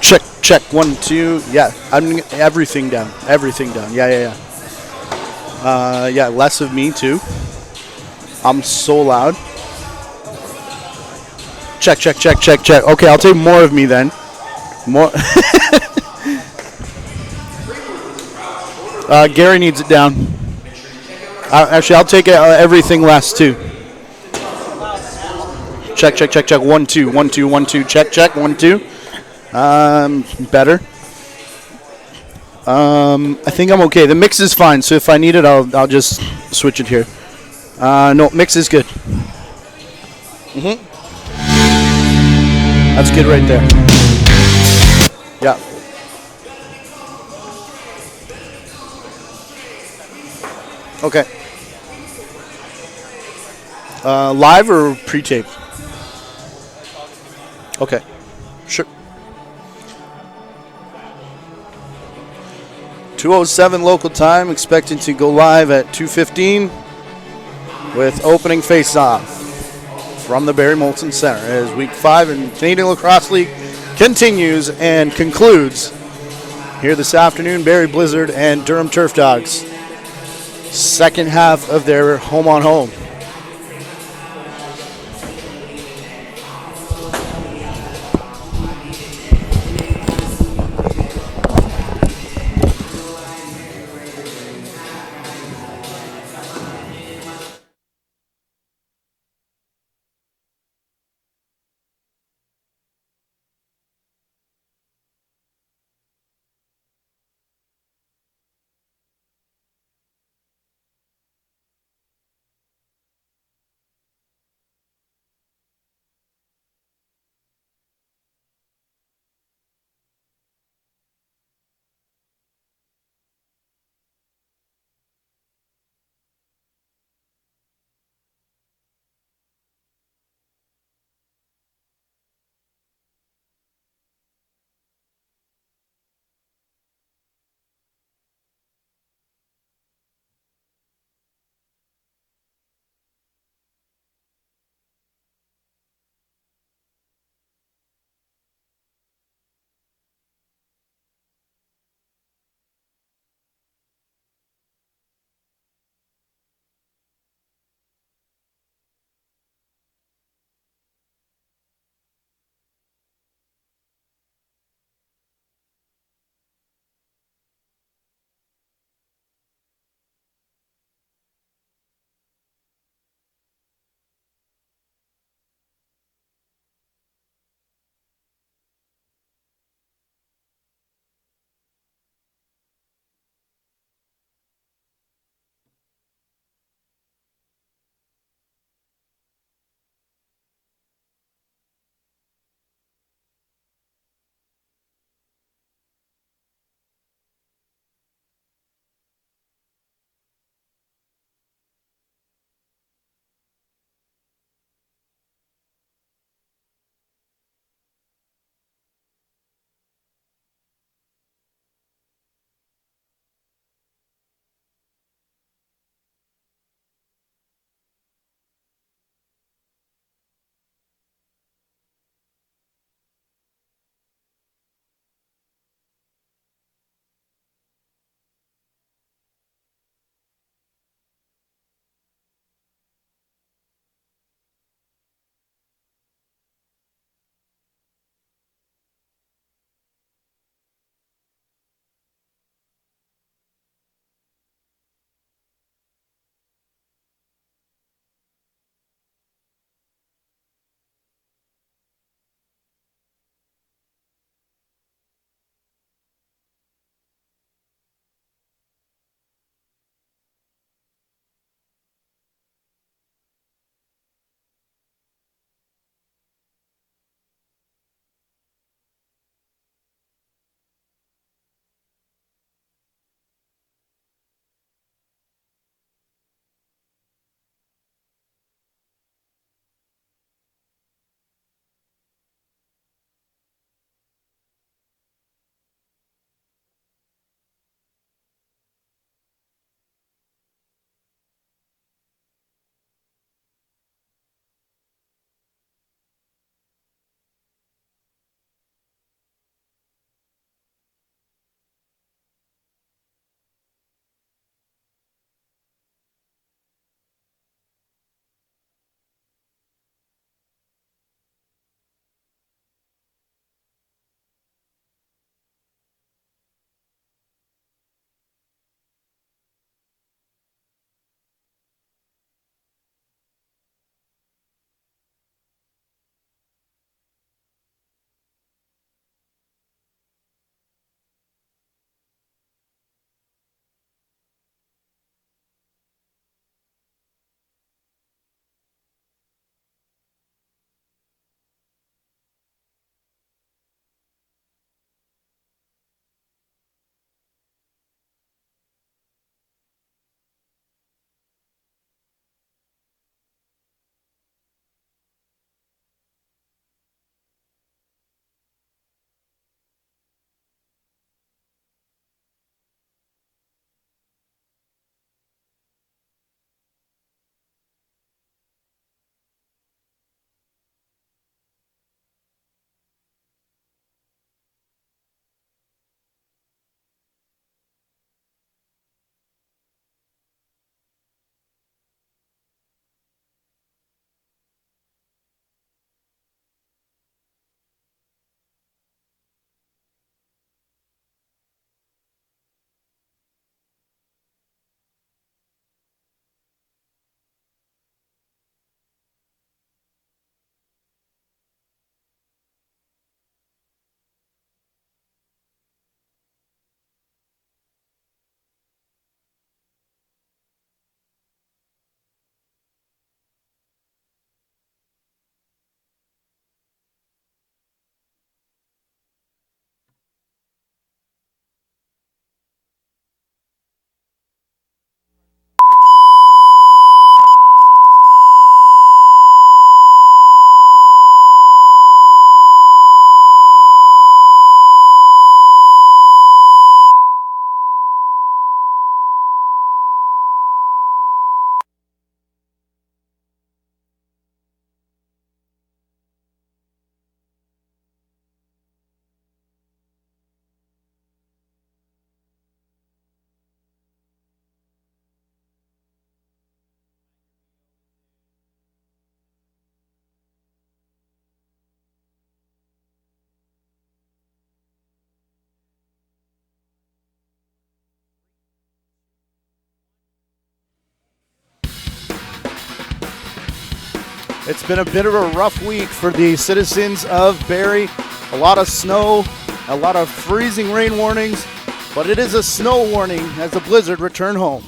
Check, check, 1, 2. Yeah, I'm everything down. Everything down. Yeah, yeah, yeah. Yeah, less of me too. I'm so loud. Check, check, check, check, check. Okay, I'll take more of me then. More. Gary needs it down. Actually, I'll take everything less too. Check, check, check, check. 1, 2, 1, 2, 1, 2. Check, check. 1, 2. Better. I think I'm okay. The mix is fine, so if I need it, I'll just switch it here. No, mix is good. That's good right there. Yeah. Okay. Live or pre-tape? Okay. Sure. 2:07 local time, expecting to go live at 2:15 with opening face-off from the Barrie Molson Center as Week 5 in Canadian Lacrosse League continues and concludes here this afternoon. Barrie Blizzard and Durham Turf Dogs. Second half of their home-on-home. It's been a bit of a rough week for the citizens of Barrie. A lot of snow, a lot of freezing rain warnings, but it is a snow warning as the blizzard return home.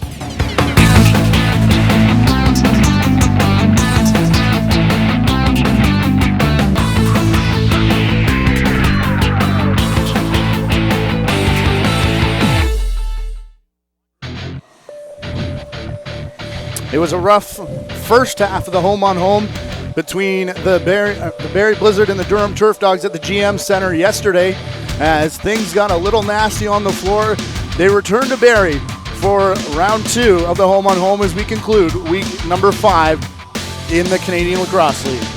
It was a rough first half of the home-on-home between the Barrie Blizzard and the Durham Turf Dogs at the GM Center yesterday. As things got a little nasty on the floor, they returned to Barrie for round 2 of the home-on-home as we conclude week number 5 in the Canadian Lacrosse League.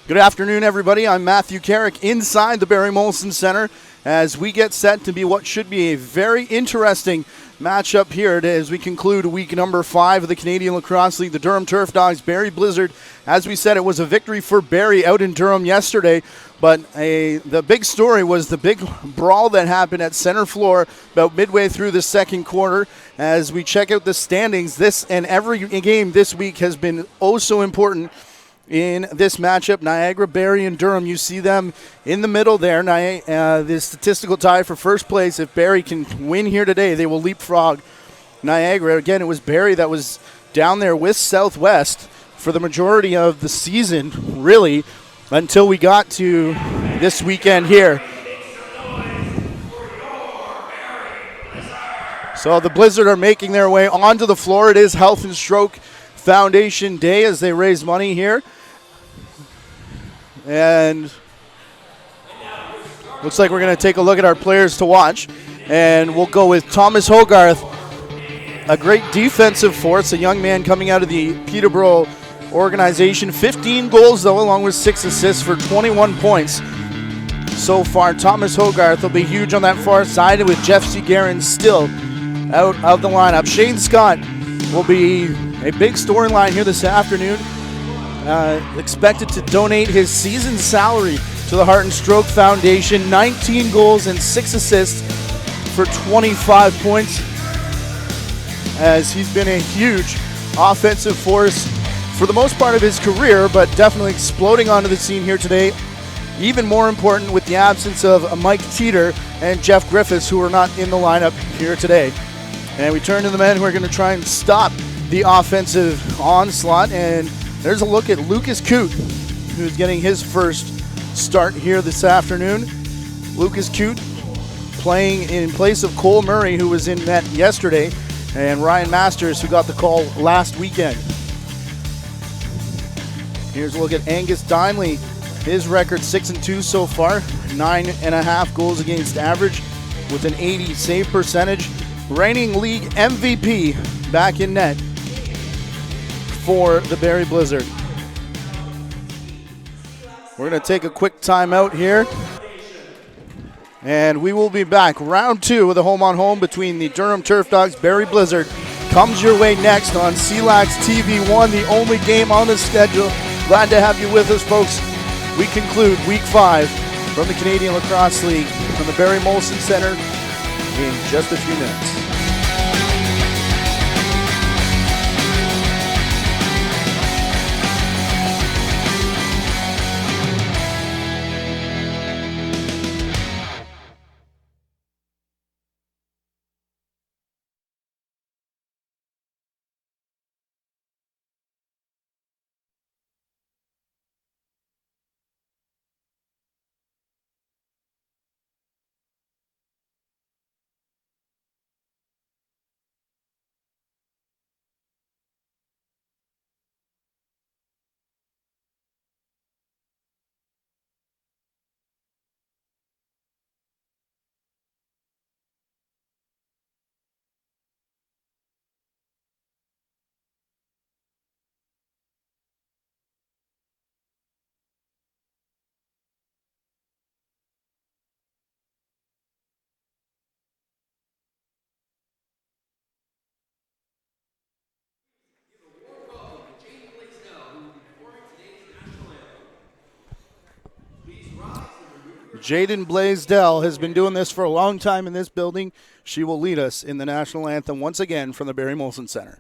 Good afternoon, everybody. I'm Matthew Carrick inside the Barrie Molson Center as we get set to be what should be a very interesting matchup here as we conclude week number 5 of the Canadian Lacrosse League. The Durham Turf Dogs, Barrie Blizzard. As we said, it was a victory for Barrie out in Durham yesterday, but the big story was the big brawl that happened at center floor about midway through the second quarter. As we check out the standings, this and every game this week has been oh so important in this matchup. Niagara, Barrie, and Durham, you see them in the middle there. The statistical tie for first place. If Barrie can win here today, they will leapfrog Niagara. Again, it was Barrie that was down there with Southwest for the majority of the season, really, until we got to this weekend here. So the Blizzard are making their way onto the floor. It is Health and Stroke Foundation Day as they raise money here. And looks like we're going to take a look at our players to watch. And we'll go with Thomas Hogarth, a great defensive force, a young man coming out of the Peterborough organization. 15 goals, though, along with 6 assists for 21 points so far. Thomas Hogarth will be huge on that far side with Jeff Segarin still out of the lineup. Shane Scott will be a big storyline here this afternoon. Expected to donate his season salary to the Heart and Stroke Foundation. 19 goals and 6 assists for 25 points, as he's been a huge offensive force for the most part of his career, but definitely exploding onto the scene here today. Even more important with the absence of Mike Teeter and Jeff Griffiths, who are not in the lineup here today. And we turn to the men who are going to try and stop the offensive onslaught. And there's a look at Lucas Coote, who's getting his first start here this afternoon. Lucas Coote playing in place of Cole Murray, who was in net yesterday, and Ryan Masters, who got the call last weekend. Here's a look at Angus Dimley. His record 6-2 so far, 9.5 goals against average with an 80 save percentage. Reigning league MVP back in net for the Barrie Blizzard. We're going to take a quick timeout here, and we will be back. Round 2 of the home-on-home between the Durham Turf Dogs, Barrie Blizzard, comes your way next on CLAX TV1, the only game on the schedule. Glad to have you with us, folks. We conclude Week 5 from the Canadian Lacrosse League from the Barrie Molson Center in just a few minutes. Jaden Blaisdell has been doing this for a long time in this building. She will lead us in the national anthem once again from the Barrie Molson Center.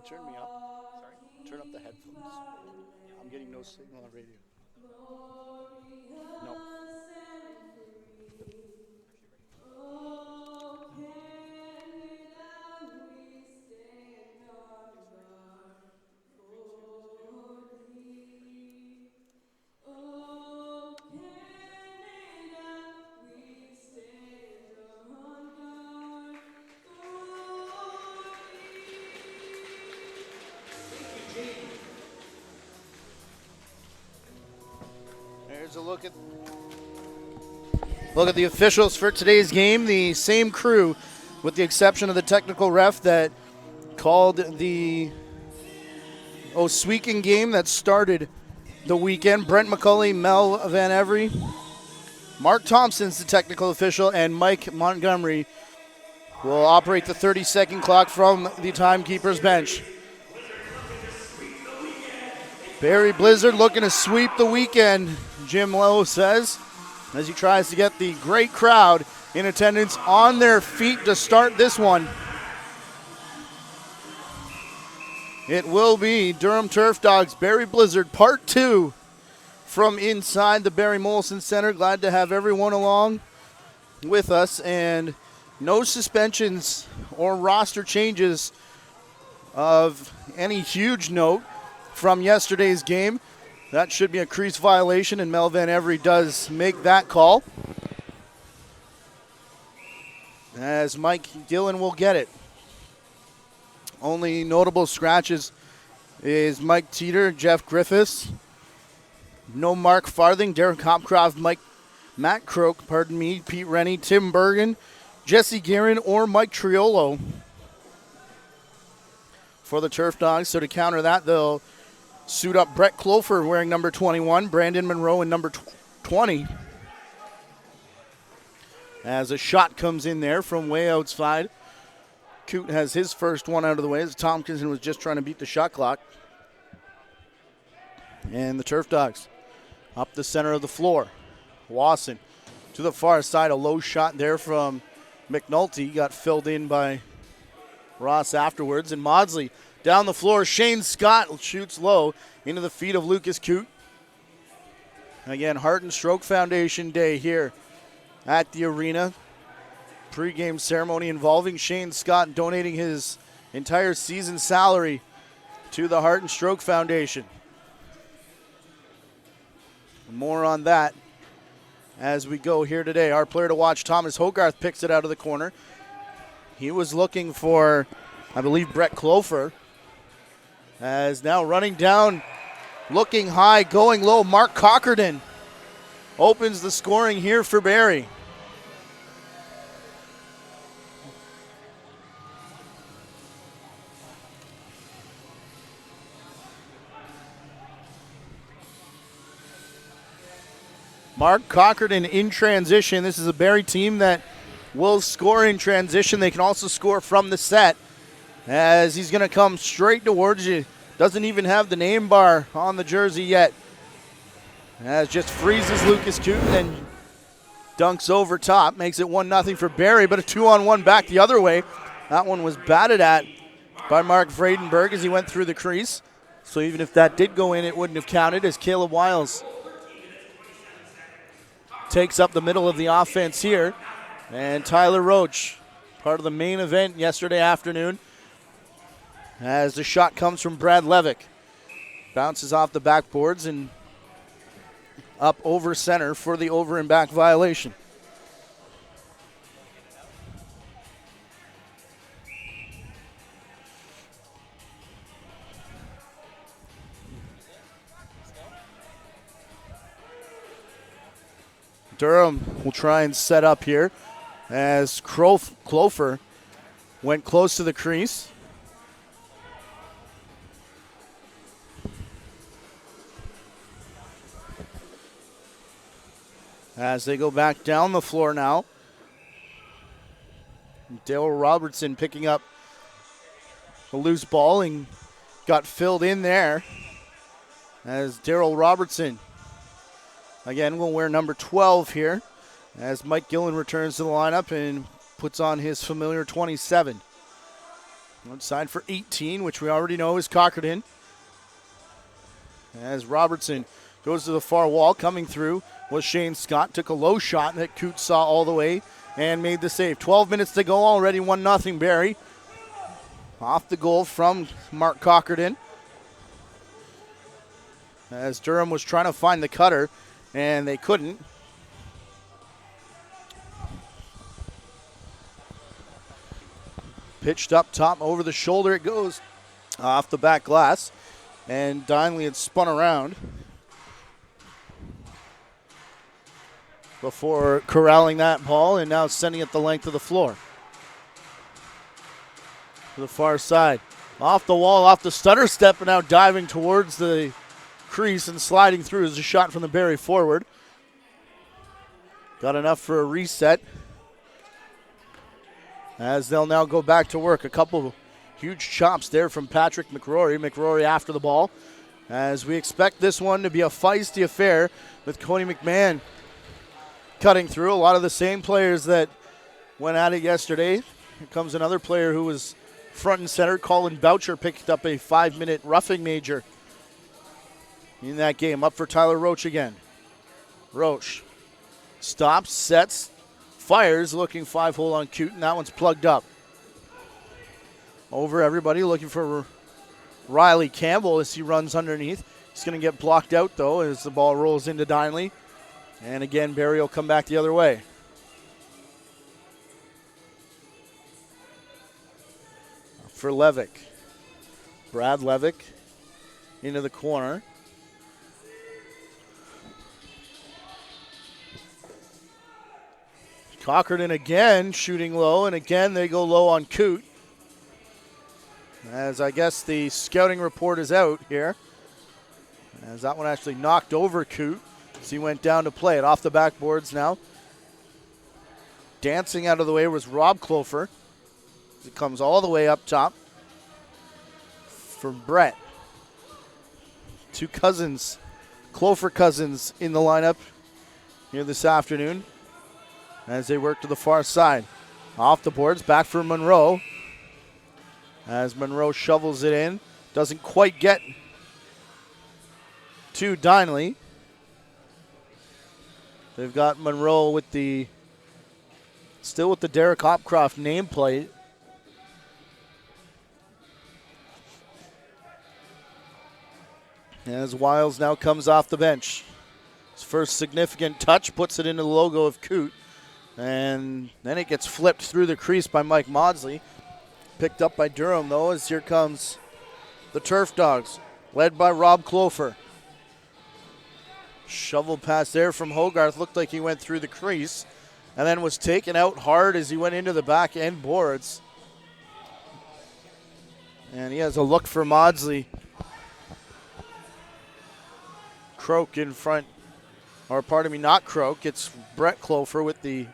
Turn me up. Sorry? Turn up the headphones. I'm getting no signal on radio. No. There's a look at the officials for today's game. The same crew, with the exception of the technical ref that called the Oswegan game that started the weekend. Brent McCulley, Mel Van Every, Mark Thompson's the technical official, and Mike Montgomery will operate the 30-second clock from the timekeeper's bench. Barrie Blizzard looking to sweep the weekend, Jim Lowe says, as he tries to get the great crowd in attendance on their feet to start this one. It will be Durham Turf Dogs, Barrie Blizzard, Part 2 from inside the Barrie Molson Center. Glad to have everyone along with us, and no suspensions or roster changes of any huge note from yesterday's game. That should be a crease violation, and Mel Van Every does make that call, as Mike Dillon will get it. Only notable scratches is Mike Teeter, Jeff Griffiths. No Mark Farthing, Derek Hopcroft, Matt Croak, Pete Rennie, Tim Bergen, Jesse Guerin, or Mike Triolo for the Turf Dogs. So to counter that, they'll suit up Brett Clofer wearing number 21, Brandon Monroe in number 20. As a shot comes in there from way outside. Coote has his first one out of the way as Tompkinson was just trying to beat the shot clock. And the Turf Dogs up the center of the floor. Wasson to the far side, a low shot there from McNulty. Got filled in by Ross afterwards. And Maudsley down the floor. Shane Scott shoots low into the feet of Lucas Coote. Again, Heart and Stroke Foundation Day here at the arena. Pre-game ceremony involving Shane Scott donating his entire season salary to the Heart and Stroke Foundation. More on that as we go here today. Our player to watch, Thomas Hogarth, picks it out of the corner. He was looking for, I believe, Brett Clofer. As now running down, looking high, going low, Mark Cockerton opens the scoring here for Barrie. Mark Cockerton in transition. This is a Barrie team that will score in transition. They can also score from the set, as he's going to come straight towards you. Doesn't even have the name bar on the jersey yet. As just freezes Lucas Coote and dunks over top. Makes it 1-0 for Barrie, but a 2-on-1 back the other way. That one was batted at by Mark Vredenberg as he went through the crease. So even if that did go in, it wouldn't have counted, as Caleb Wiles takes up the middle of the offense here. And Tyler Roach, part of the main event yesterday afternoon, as the shot comes from Brad Levick. Bounces off the backboards and up over center for the over and back violation. Durham will try and set up here as Clofer went close to the crease. As they go back down the floor now. Dale Robertson picking up a loose ball and got filled in there as Daryl Robertson again will wear number 12 here as Mike Gillen returns to the lineup and puts on his familiar 27. Outside for 18, which we already know is Cockerton. As Robertson goes to the far wall, coming through was Shane Scott. Took a low shot that Coote saw all the way and made the save. 12 minutes to go already, 1-0 Barrie. Off the goal from Mark Cockerton. As Durham was trying to find the cutter, and they couldn't. Pitched up top, over the shoulder it goes. Off the back glass. And Dinley had spun around before corralling that ball and now sending it the length of the floor. To the far side. Off the wall, off the stutter step, and now diving towards the crease and sliding through is a shot from the Barrie forward. Got enough for a reset. As they'll now go back to work. A couple huge chops there from Patrick McRory. McRory after the ball. As we expect this one to be a feisty affair with Cody McMahon cutting through. A lot of the same players that went at it yesterday. Here comes another player who was front and center. Colin Boucher picked up a 5-minute roughing major in that game. Up for Tyler Roach again. Roach stops, sets, fires, looking 5-hole on Coote, and that one's plugged up. Over everybody, looking for Riley Campbell as he runs underneath. He's going to get blocked out, though, as the ball rolls into Dinley. And again, Barrie will come back the other way. For Levick. Brad Levick into the corner. Cockerton again shooting low, and again they go low on Coote. As I guess the scouting report is out here. As that one actually knocked over Coote as he went down to play it. Off the backboards now. Dancing out of the way was Rob Clofer. It comes all the way up top for Brett. Two cousins, Clofer cousins in the lineup here this afternoon as they work to the far side. Off the boards, back for Monroe. As Monroe shovels it in. Doesn't quite get to Dinley. They've got Monroe with still with the Derek Hopcroft nameplate. As Wiles now comes off the bench. His first significant touch puts it into the logo of Coote. And then it gets flipped through the crease by Mike Maudsley. Picked up by Durham, though, as here comes the Turf Dogs, led by Rob Clofer. Shovel pass there from Hogarth. Looked like he went through the crease and then was taken out hard as he went into the back end boards. And he has a look for Maudsley. Croak in front, or pardon me, not Croak. It's Brett Clofer with the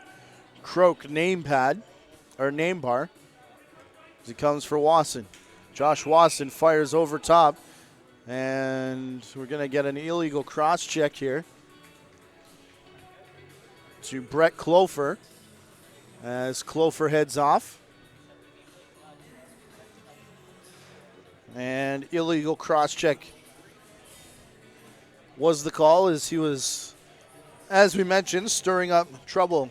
Croak name pad, or name bar. As he comes for Wasson. Josh Wasson fires over top. And we're going to get an illegal cross check here to Brett Clofer as Clofer heads off. And illegal cross check was the call as he was, as we mentioned, stirring up trouble.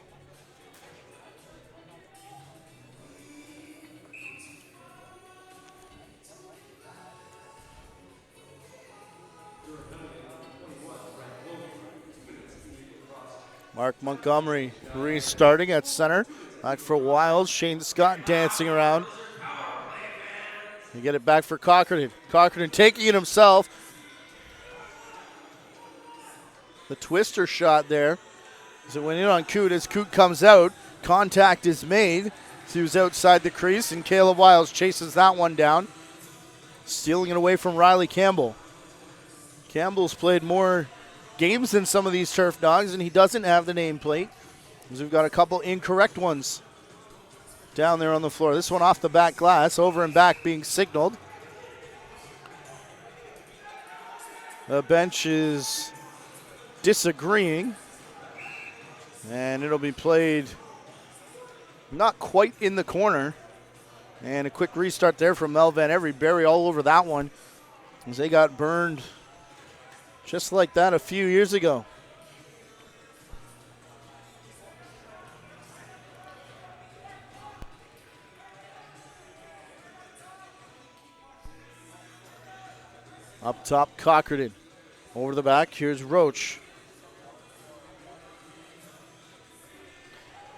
Mark Montgomery restarting at center. Back for Wiles. Shane Scott dancing around. You get it back for Cockerton. Cockerton taking it himself. The twister shot there. So went in on Coot. As Coot comes out, contact is made. He was outside the crease, and Caleb Wiles chases that one down, stealing it away from Riley Campbell. Campbell's played more games than some of these Turf Dogs, and he doesn't have the nameplate, because we've got a couple incorrect ones down there on the floor. This one off the back glass, over and back being signaled. The bench is disagreeing, and it'll be played not quite in the corner. And a quick restart there from Mel Van Every. Barrie all over that one, as they got burned just like that a few years ago. Up top, Cockerton. Over the back, here's Roach.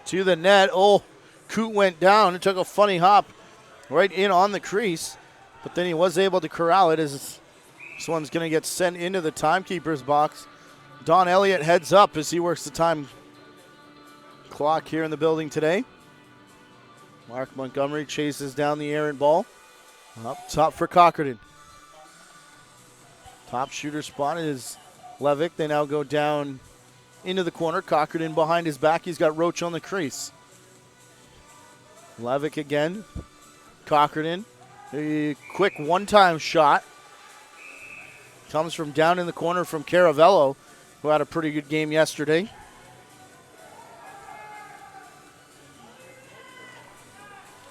To the net. Oh, Coot went down and took a funny hop right in on the crease. But then he was able to corral it, as this one's going to get sent into the timekeeper's box. Don Elliott heads up as he works the time clock here in the building today. Mark Montgomery chases down the errant ball. Up top for Cockerton. Top shooter spot is Levick. They now go down into the corner. Cockerton behind his back. He's got Roach on the crease. Levick again. Cockerton. A quick one-time shot. Comes from down in the corner from Caravello, who had a pretty good game yesterday.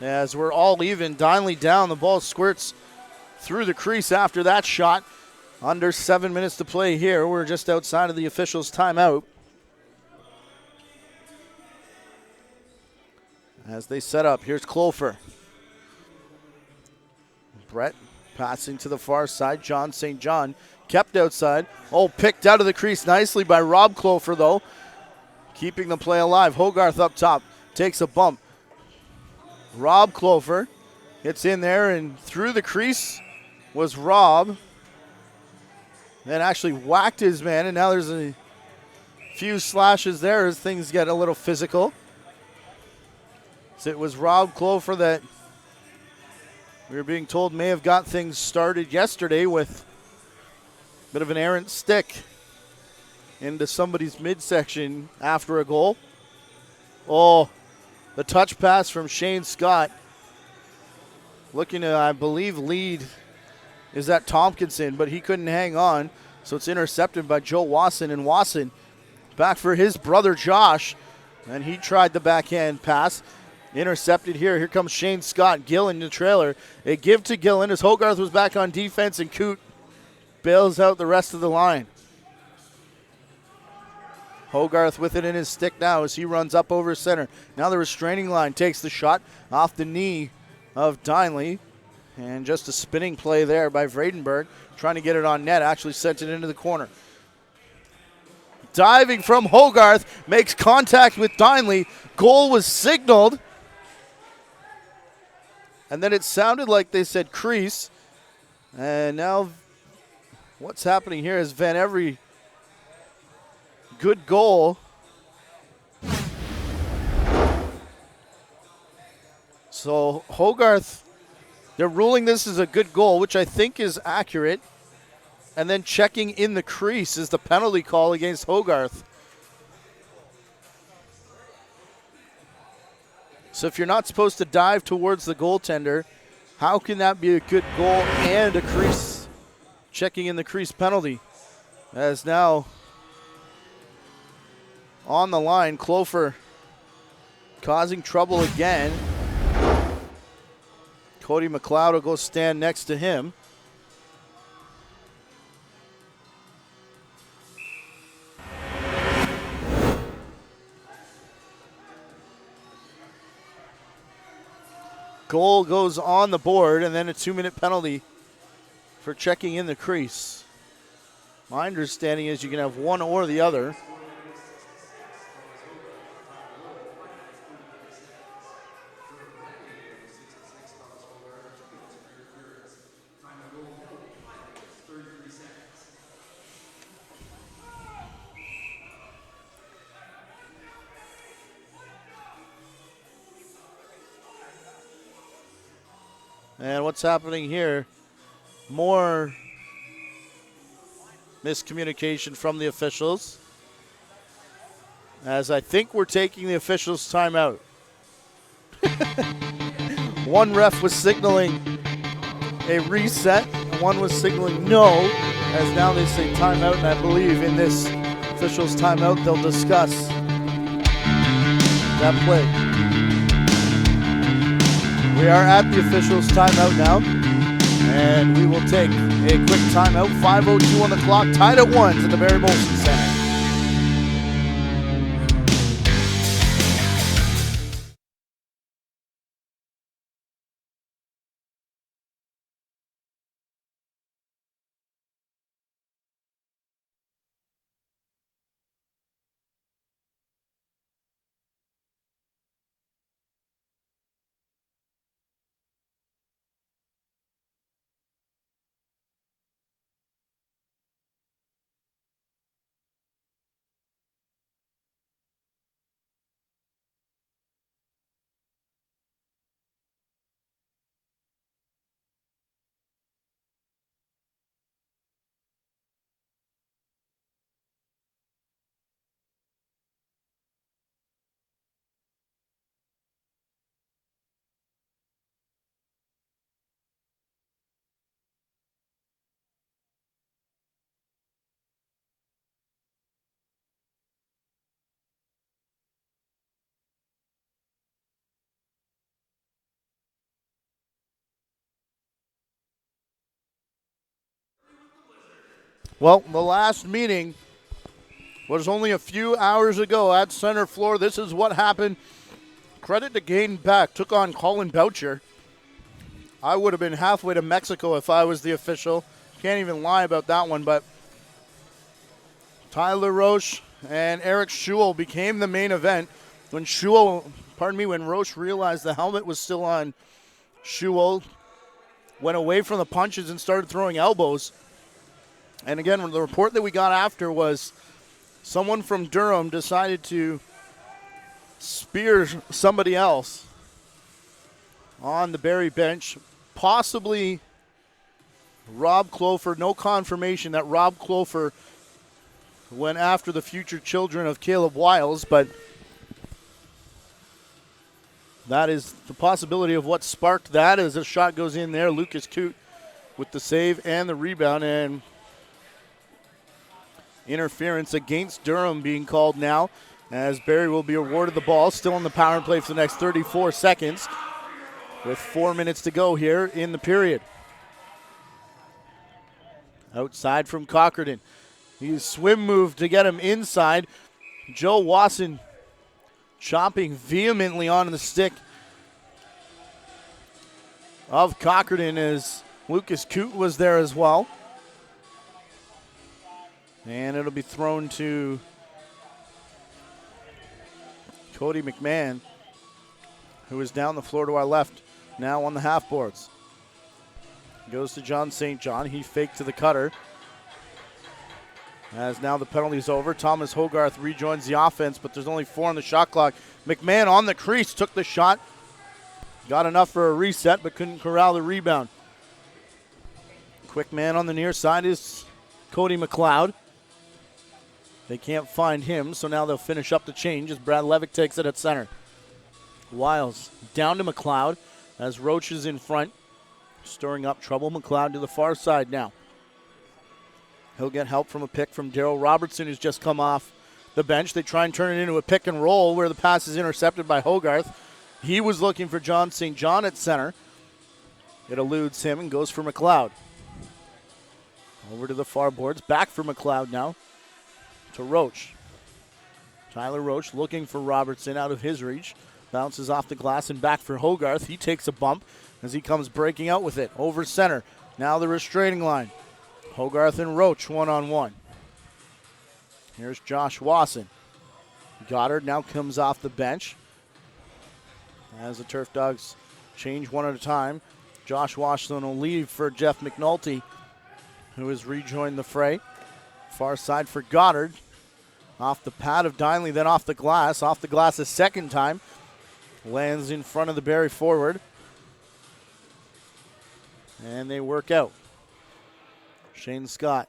As we're all even, Dinley down. The ball squirts through the crease after that shot. Under 7 minutes to play here. We're just outside of the officials' timeout. As they set up, here's Clofer. Brett passing to the far side. John St. John kept outside. Oh, picked out of the crease nicely by Rob Clofer, though. Keeping the play alive. Hogarth up top. Takes a bump. Rob Clofer gets in there, and through the crease was Rob. Then actually whacked his man, and now there's a few slashes there as things get a little physical. So it was Rob Clofer that we were being told may have got things started yesterday with a bit of an errant stick into somebody's midsection after a goal. Oh, the touch pass from Shane Scott. Looking to, I believe, lead is that Tompkinson, but he couldn't hang on. So it's intercepted by Joe Wasson, and Wasson back for his brother Josh. And he tried the backhand pass. Intercepted here. Here comes Shane Scott. Gillen in the trailer. A give to Gillen as Hogarth was back on defense, and Coot bails out the rest of the line. Hogarth with it in his stick now as he runs up over center. Now the restraining line takes the shot off the knee of Dinley. And just a spinning play there by Vredenberg, trying to get it on net, actually sent it into the corner. Diving from Hogarth, makes contact with Dinley. Goal was signaled. And then it sounded like they said crease. And now what's happening here is Van Every, good goal. So Hogarth, they're ruling this as a good goal, which I think is accurate. And then checking in the crease is the penalty call against Hogarth. So if you're not supposed to dive towards the goaltender, how can that be a good goal and a crease? Checking in the crease penalty. As now on the line, Clofer causing trouble again. Cody McLeod will go stand next to him. Goal goes on the board, and then a 2-minute penalty for checking in the crease. My understanding is you can have one or the other. And what's happening here? More miscommunication from the officials, as I think we're taking the officials' timeout. One ref was signaling a reset, one was signaling no, as now they say timeout, and I believe in this officials' timeout they'll discuss that play. We are at the officials' timeout now, and we will take a quick timeout. 5:02 on the clock, tied at 1 at the Barrie Molson Center. Well, the last meeting was only a few hours ago at center floor. This is what happened. Credit to Gaden Beck. Took on Colin Boucher. I would have been halfway to Mexico if I was the official. Can't even lie about that one, but Tyler Roche and Eric Schuel became the main event. When Roche realized the helmet was still on, Schuel went away from the punches and started throwing elbows. And again, the report that we got after was someone from Durham decided to spear somebody else on the Barrie bench, possibly Rob Clofer. No confirmation that Rob Clofer went after the future children of Caleb Wiles, but that is the possibility of what sparked that as a shot goes in there. Lucas Coote with the save and the rebound, and interference against Durham being called now, as Barrie will be awarded the ball. Still in the power play for the next 34 seconds with 4 minutes to go here in the period. Outside from Cockerton. He's swim move to get him inside. Joe Wasson chopping vehemently on the stick of Cockerton as Lucas Coote was there as well. And it'll be thrown to Cody McMahon, who is down the floor to our left, now on the half boards. Goes to John St. John. He faked to the cutter. As now the penalty's over, Thomas Hogarth rejoins the offense, but there's only 4 on the shot clock. McMahon on the crease, took the shot. Got enough for a reset, but couldn't corral the rebound. Quick man on the near side is Cody McLeod. They can't find him, so now they'll finish up the change as Brad Levick takes it at center. Wiles down to McLeod as Roach is in front, stirring up trouble. McLeod to the far side now. He'll get help from a pick from Darryl Robertson, who's just come off the bench. They try and turn it into a pick and roll where the pass is intercepted by Hogarth. He was looking for John St. John at center. It eludes him and goes for McLeod. Over to the far boards. Back for McLeod now to Roach. Tyler Roach looking for Robertson out of his reach. Bounces off the glass and back for Hogarth. He takes a bump as he comes breaking out with it. Over center. Now the restraining line. Hogarth and Roach one-on-one. Here's Josh Wasson. Goddard now comes off the bench. As the Turf Dogs change one at a time, Josh Wasson will leave for Jeff McNulty, who has rejoined the fray. Far side for Goddard. Off the pad of Dinley, then off the glass. Off the glass a second time. Lands in front of the Barrie forward. And they work out. Shane Scott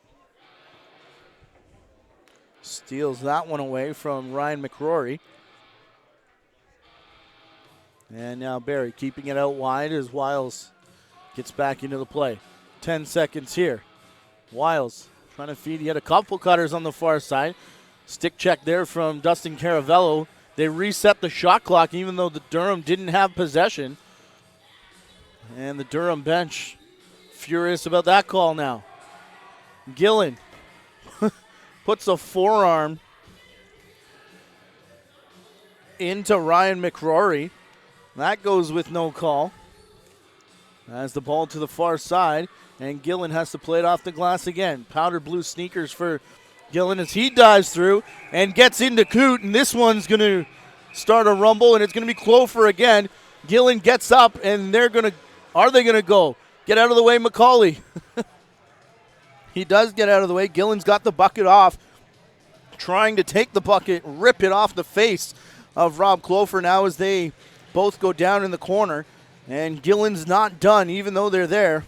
steals that one away from Ryan McRory. And now Barrie keeping it out wide as Wiles gets back into the play. 10 seconds here. Wiles trying to feed. He had a couple cutters on the far side. Stick check there from Dustin Caravello. They reset the shot clock even though the Durham didn't have possession. And the Durham bench furious about that call now. Gillen puts a forearm into Ryan McRory. That goes with no call. As the ball to the far side, and Gillen has to play it off the glass again. Powder blue sneakers for Gillen as he dives through and gets into Coot, and this one's going to start a rumble, and it's going to be Clover again. Gillen gets up, and are they going to go? Get out of the way, McCauley. He does get out of the way. Gillen's got the bucket off, trying to take the bucket, rip it off the face of Rob Clover now as they both go down in the corner. And Gillen's not done, even though they're there.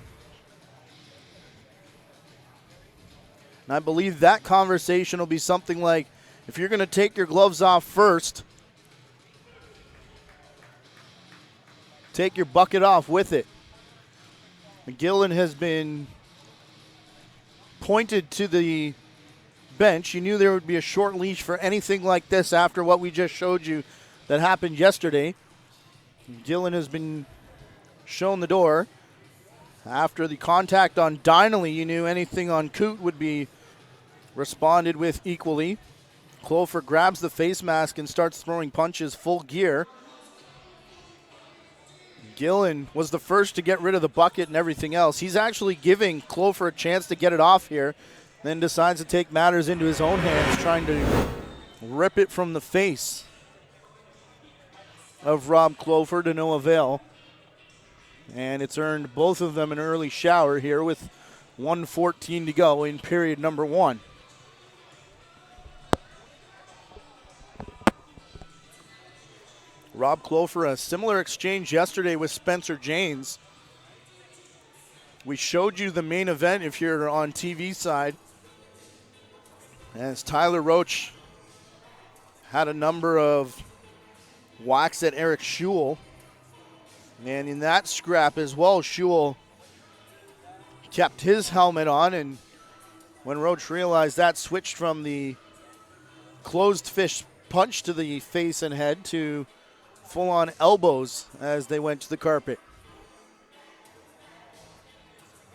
And I believe that conversation will be something like, if you're going to take your gloves off first, take your bucket off with it. Gillen has been pointed to the bench. You knew there would be a short leash for anything like this after what we just showed you that happened yesterday. Gillen has been shown the door. After the contact on Donnelly, you knew anything on Coot would be responded with equally. Clover grabs the face mask and starts throwing punches full gear. Gillen was the first to get rid of the bucket and everything else. He's actually giving Clover a chance to get it off here, then decides to take matters into his own hands, trying to rip it from the face of Rob Clover to no avail. And it's earned both of them an early shower here with 1:14 to go in period number 1. Rob Clover, a similar exchange yesterday with Spencer Janes. We showed you the main event if you're on TV side. As Tyler Roach had a number of whacks at Eric Schewel. And in that scrap as well, Schewel kept his helmet on, and when Roach realized that, switched from the closed fist punch to the face and head to full-on elbows as they went to the carpet.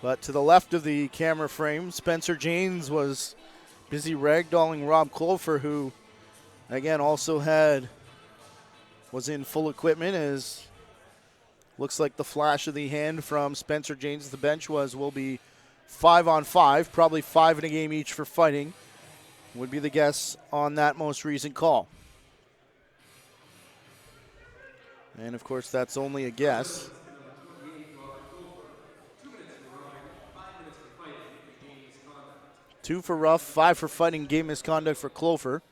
But to the left of the camera frame, Spencer Janes was busy ragdolling Rob Clover, who, again, also was in full equipment, as looks like the flash of the hand from Spencer Janes. The bench will be 5-on-5, probably 5 in a game each for fighting, would be the guess on that most recent call. And, of course, that's only a guess. Two for rough, 5 for fighting, game misconduct for Clover.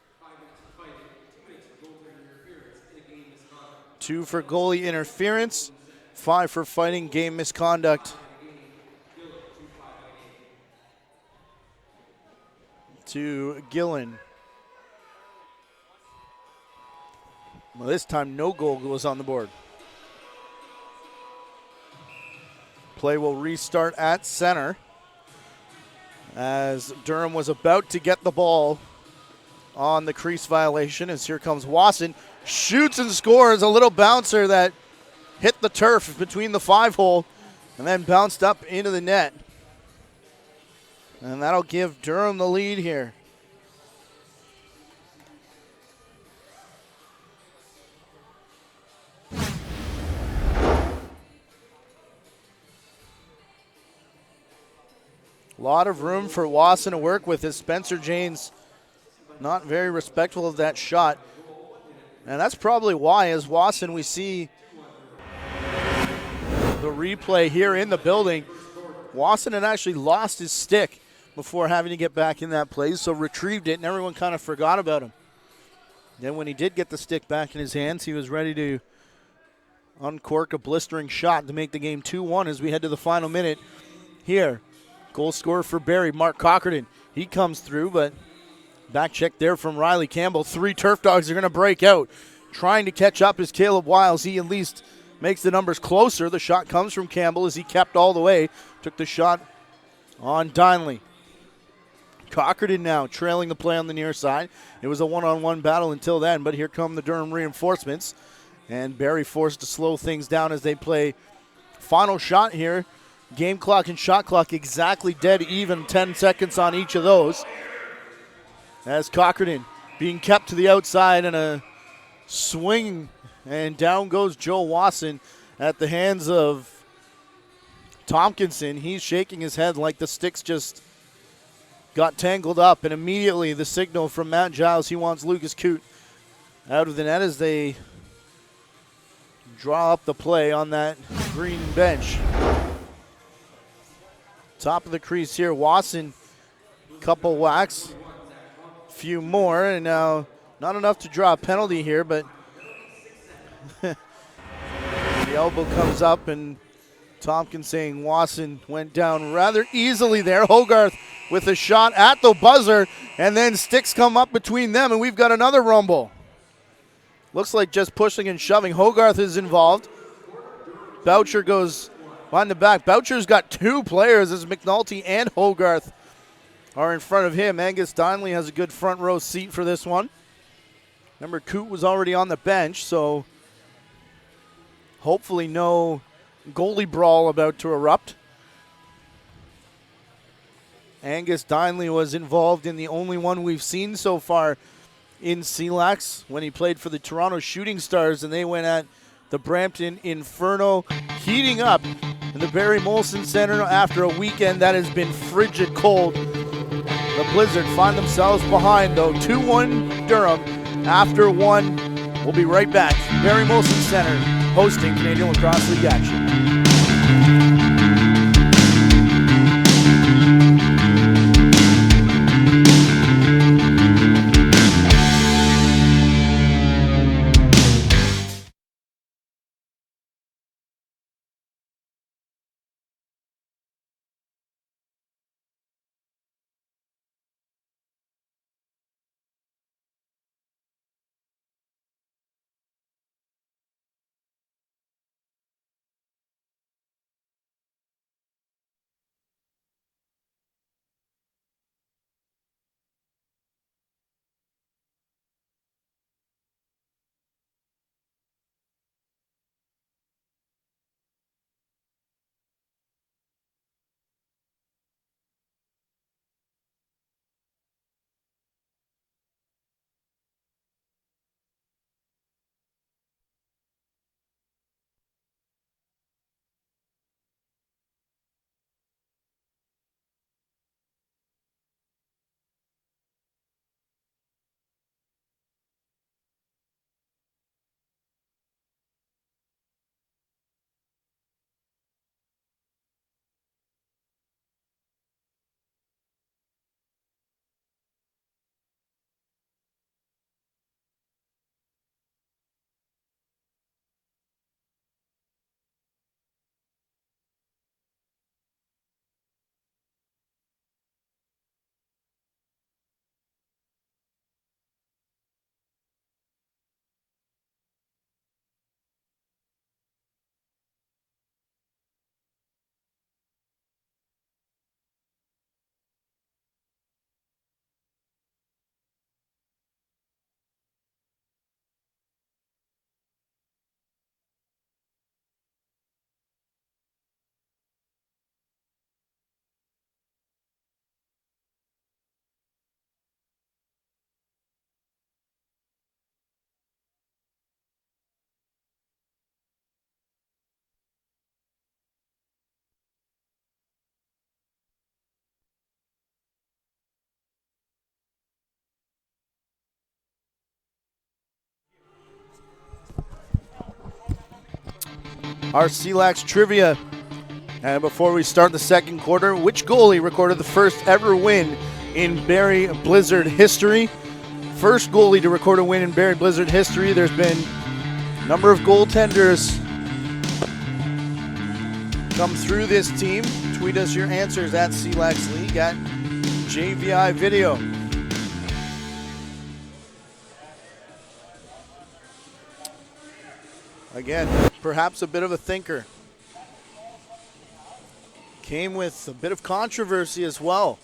2 for goalie interference, 5 for fighting, game misconduct to Gillen. Well, this time no goal goes on the board. Play will restart at center as Durham was about to get the ball on the crease violation, as here comes Wasson. Shoots and scores a little bouncer that hit the turf between the 5-hole and then bounced up into the net. And that'll give Durham the lead here. A lot of room for Wasson to work with, as Spencer Janes not very respectful of that shot. And that's probably why, as Wasson, we see the replay here in the building. Wasson had actually lost his stick before having to get back in that play, so retrieved it, and everyone kind of forgot about him. Then when he did get the stick back in his hands, he was ready to uncork a blistering shot to make the game 2-1 as we head to the final minute here. Goal scorer for Barrie, Mark Cockerton. He comes through, but back check there from Riley Campbell. 3 Turf Dogs are going to break out. Trying to catch up is Caleb Wiles. He at least makes the numbers closer. The shot comes from Campbell as he kept all the way. Took the shot on Donnelly. Cockerton now trailing the play on the near side. It was a one-on-one battle until then, but here come the Durham reinforcements. And Barrie forced to slow things down as they play final shot here. Game clock and shot clock exactly dead even, 10 seconds on each of those. As Cockerton being kept to the outside and a swing, and down goes Joe Wasson at the hands of Tompkinson. He's shaking his head like the sticks just got tangled up, and immediately the signal from Matt Giles, he wants Lucas Coote out of the net as they draw up the play on that green bench. Top of the crease here, Wasson, couple whacks, few more, and now not enough to draw a penalty here, but the elbow comes up, and Tompkins saying Wasson went down rather easily there. Hogarth with a shot at the buzzer, and then sticks come up between them, and we've got another rumble. Looks like just pushing and shoving. Hogarth is involved. Boucher goes behind the back. Boucher's got 2 players as McNulty and Hogarth are in front of him. Angus Donnelly has a good front row seat for this one. Remember, Coote was already on the bench, so hopefully no goalie brawl about to erupt. Angus Donnelly was involved in the only one we've seen so far in CLAX when he played for the Toronto Shooting Stars, and they went at the Brampton Inferno, heating up in the Barrie Molson Center after a weekend that has been frigid cold. The Blizzard find themselves behind, though, 2-1 Durham after 1. We'll be right back. Barrie Molson Center hosting Canadian Lacrosse League action. Our CLAX trivia. And before we start the second quarter, which goalie recorded the first ever win in Barrie Blizzard history? First goalie to record a win in Barrie Blizzard history. There's been a number of goaltenders come through this team. Tweet us your answers at CLAX League at JVI Video. Again, perhaps a bit of a thinker. Came with a bit of controversy as well.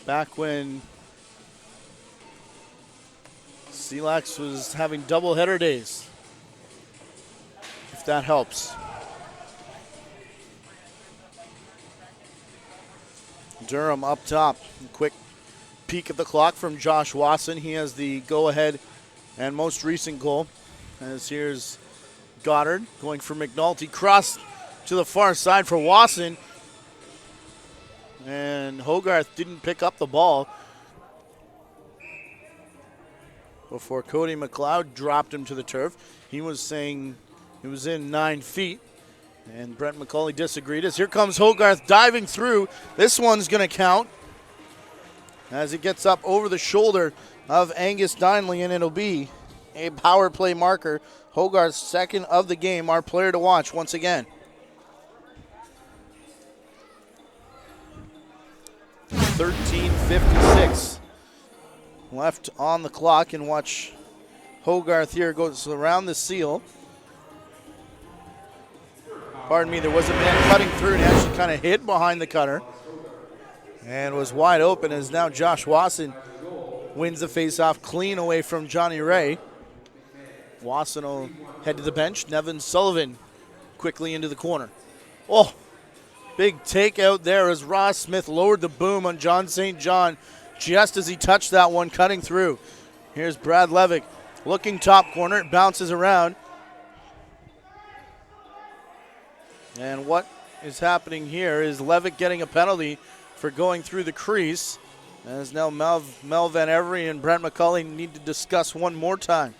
Back when CLAX was having doubleheader days, if that helps. Durham up top. Quick peek at the clock from Josh Watson. He has the go-ahead and most recent goal. As here's Goddard going for McNulty. Cross to the far side for Watson. And Hogarth didn't pick up the ball before Cody McLeod dropped him to the turf. He was saying it was in 9 feet. And Brent McCauley disagreed as here comes Hogarth diving through. This one's going to count as it gets up over the shoulder of Angus Dinley, and it'll be a power play marker. Hogarth's second of the game, our player to watch once again. 13:56 left on the clock, and watch Hogarth here goes around the seal. Pardon me, there was a man cutting through and actually kind of hid behind the cutter and was wide open, as now Josh Watson wins the faceoff clean away from Johnny Ray. Watson will head to the bench. Nevin Sullivan quickly into the corner. Oh, big takeout there as Ross Smith lowered the boom on John St. John just as he touched that one, cutting through. Here's Brad Levick looking top corner. It bounces around. And what is happening here is Levick getting a penalty for going through the crease. As now Mel Van Every and Brent McCauley need to discuss one more time.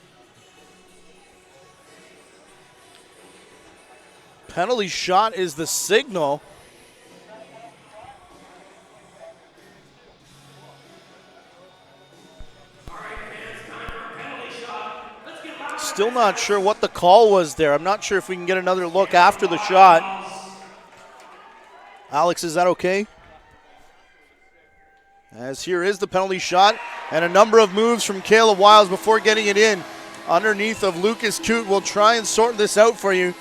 Penalty shot is the signal. Still not sure what the call was there. I'm not sure if we can get another look after the shot. Alex, is that okay? As here is the penalty shot, and a number of moves from Caleb Wiles before getting it in underneath of Lucas Coote. We'll try and sort this out for you.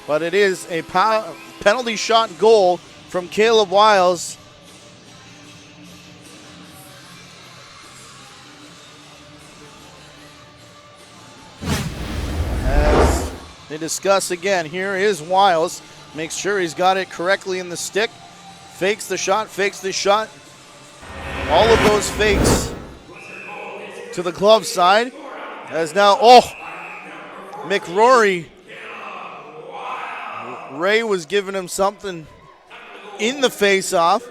But it is a penalty shot goal from Caleb Wiles. As they discuss again, here is Wiles. Makes sure he's got it correctly in the stick. Fakes the shot, fakes the shot. All of those fakes to the glove side. As now, McRory. Ray was giving him something in the face-off.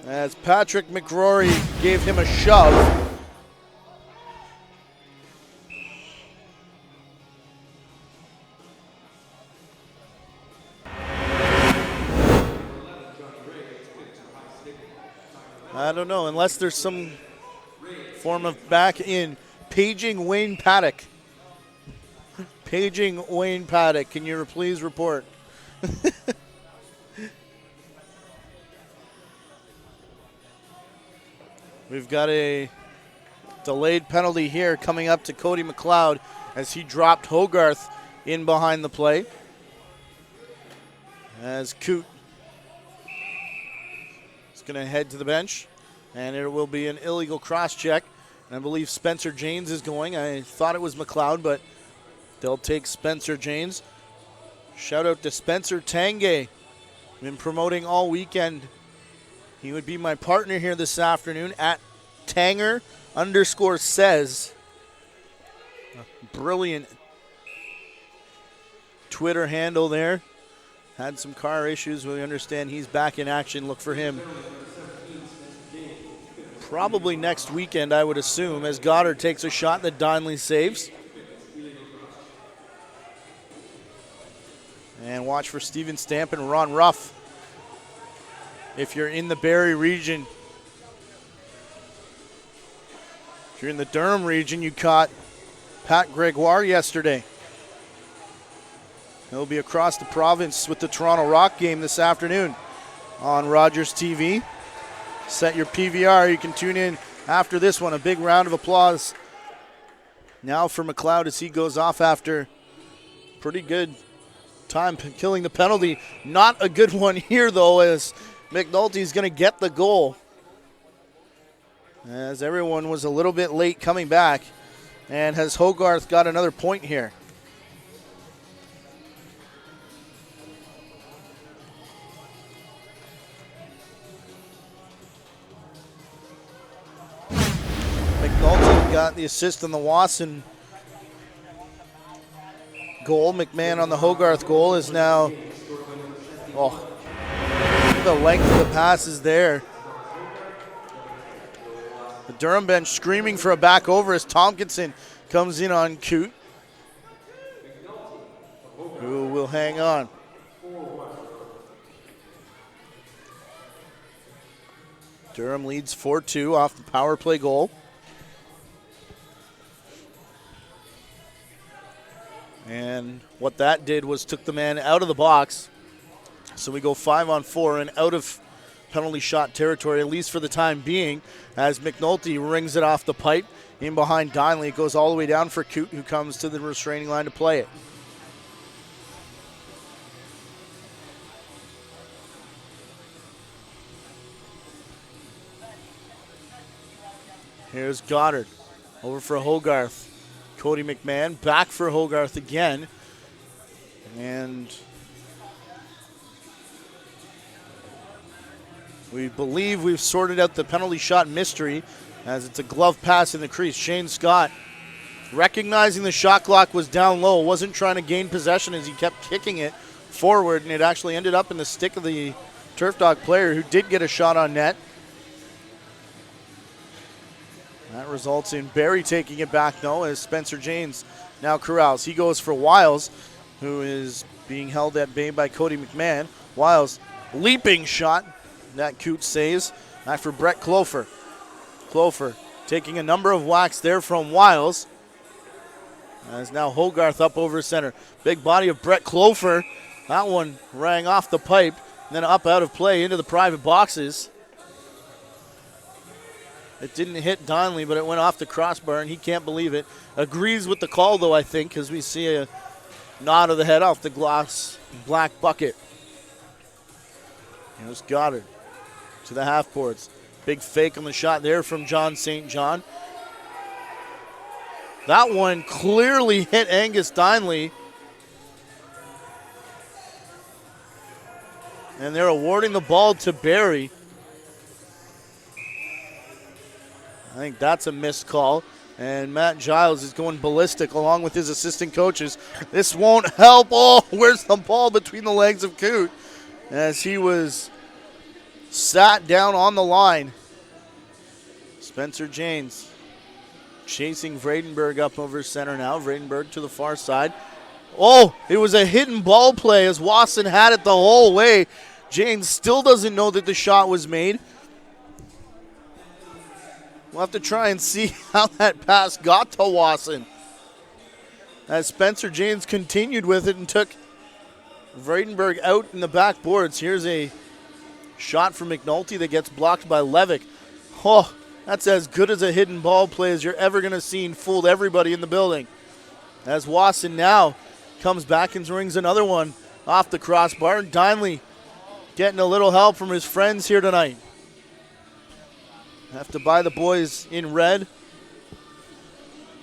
As Patrick McRory gave him a shove. I don't know, unless there's some form of back in. Paging Wayne Paddock. Paging Wayne Paddock. Can you please report? We've got a delayed penalty here coming up to Cody McLeod as he dropped Hogarth in behind the play. As Coote is going to head to the bench, and it will be an illegal cross check. And I believe Spencer Janes is going. I thought it was McLeod, but they'll take Spencer Janes. Shout out to Spencer Tange. Been promoting all weekend. He would be my partner here this afternoon at Tanger_says. Brilliant Twitter handle there. Had some car issues. We understand he's back in action. Look for him probably next weekend, I would assume, as Goddard takes a shot that Donnelly saves. And watch for Steven Stamp and Ron Ruff if you're in the Barrie region. If you're in the Durham region, you caught Pat Gregoire yesterday. He'll be across the province with the Toronto Rock game this afternoon on Rogers TV. Set your PVR. You can tune in after this one. A big round of applause now for McLeod as he goes off after pretty good time killing the penalty. Not a good one here, though, as McNulty's going to get the goal. As everyone was a little bit late coming back. And has Hogarth got another point here? McNulty got the assist on the Wasson goal. McMahon on the Hogarth goal is now, the length of the pass is there. The Durham bench screaming for a back over as Tompkinson comes in on Coote, who will hang on. Durham leads 4-2 off the power play goal. And what that did was took the man out of the box. So we go 5-on-4 and out of penalty shot territory, at least for the time being, as McNulty rings it off the pipe in behind Donnelly. It goes all the way down for Coote, who comes to the restraining line to play it. Here's Goddard over for Hogarth. Cody McMahon back for Hogarth again. And we believe we've sorted out the penalty shot mystery as it's a glove pass in the crease. Shane Scott, recognizing the shot clock was down low, wasn't trying to gain possession as he kept kicking it forward, and it actually ended up in the stick of the Turf Dog player who did get a shot on net. That results in Barrie taking it back, though, as Spencer James now corrals. He goes for Wiles, who is being held at bay by Cody McMahon. Wiles, leaping shot. That Coote saves. Back for Brett Clofer. Clofer taking a number of whacks there from Wiles. As now Hogarth up over center. Big body of Brett Clofer. That one rang off the pipe, and then up out of play into the private boxes. It didn't hit Donnelly, but it went off the crossbar, and he can't believe it. Agrees with the call, though, I think, because we see a nod of the head off the gloss black bucket. Here's Goddard to the half boards. Big fake on the shot there from John St. John. That one clearly hit Angus Donnelly. And they're awarding the ball to Barrie. I think that's a missed call. And Matt Giles is going ballistic along with his assistant coaches. This won't help. Oh, where's the ball between the legs of Coote? As he was sat down on the line. Spencer James chasing Vredenberg up over center now. Vredenberg to the far side. Oh, it was a hidden ball play as Wasson had it the whole way. James still doesn't know that the shot was made. We'll have to try and see how that pass got to Wasson. As Spencer James continued with it and took Vredenberg out in the back boards. Here's a shot from McNulty that gets blocked by Levick. Oh, that's as good as a hidden ball play as you're ever going to see and fooled everybody in the building. As Wasson now comes back and rings another one off the crossbar. Donnelly getting a little help from his friends here tonight. Have to buy the boys in red.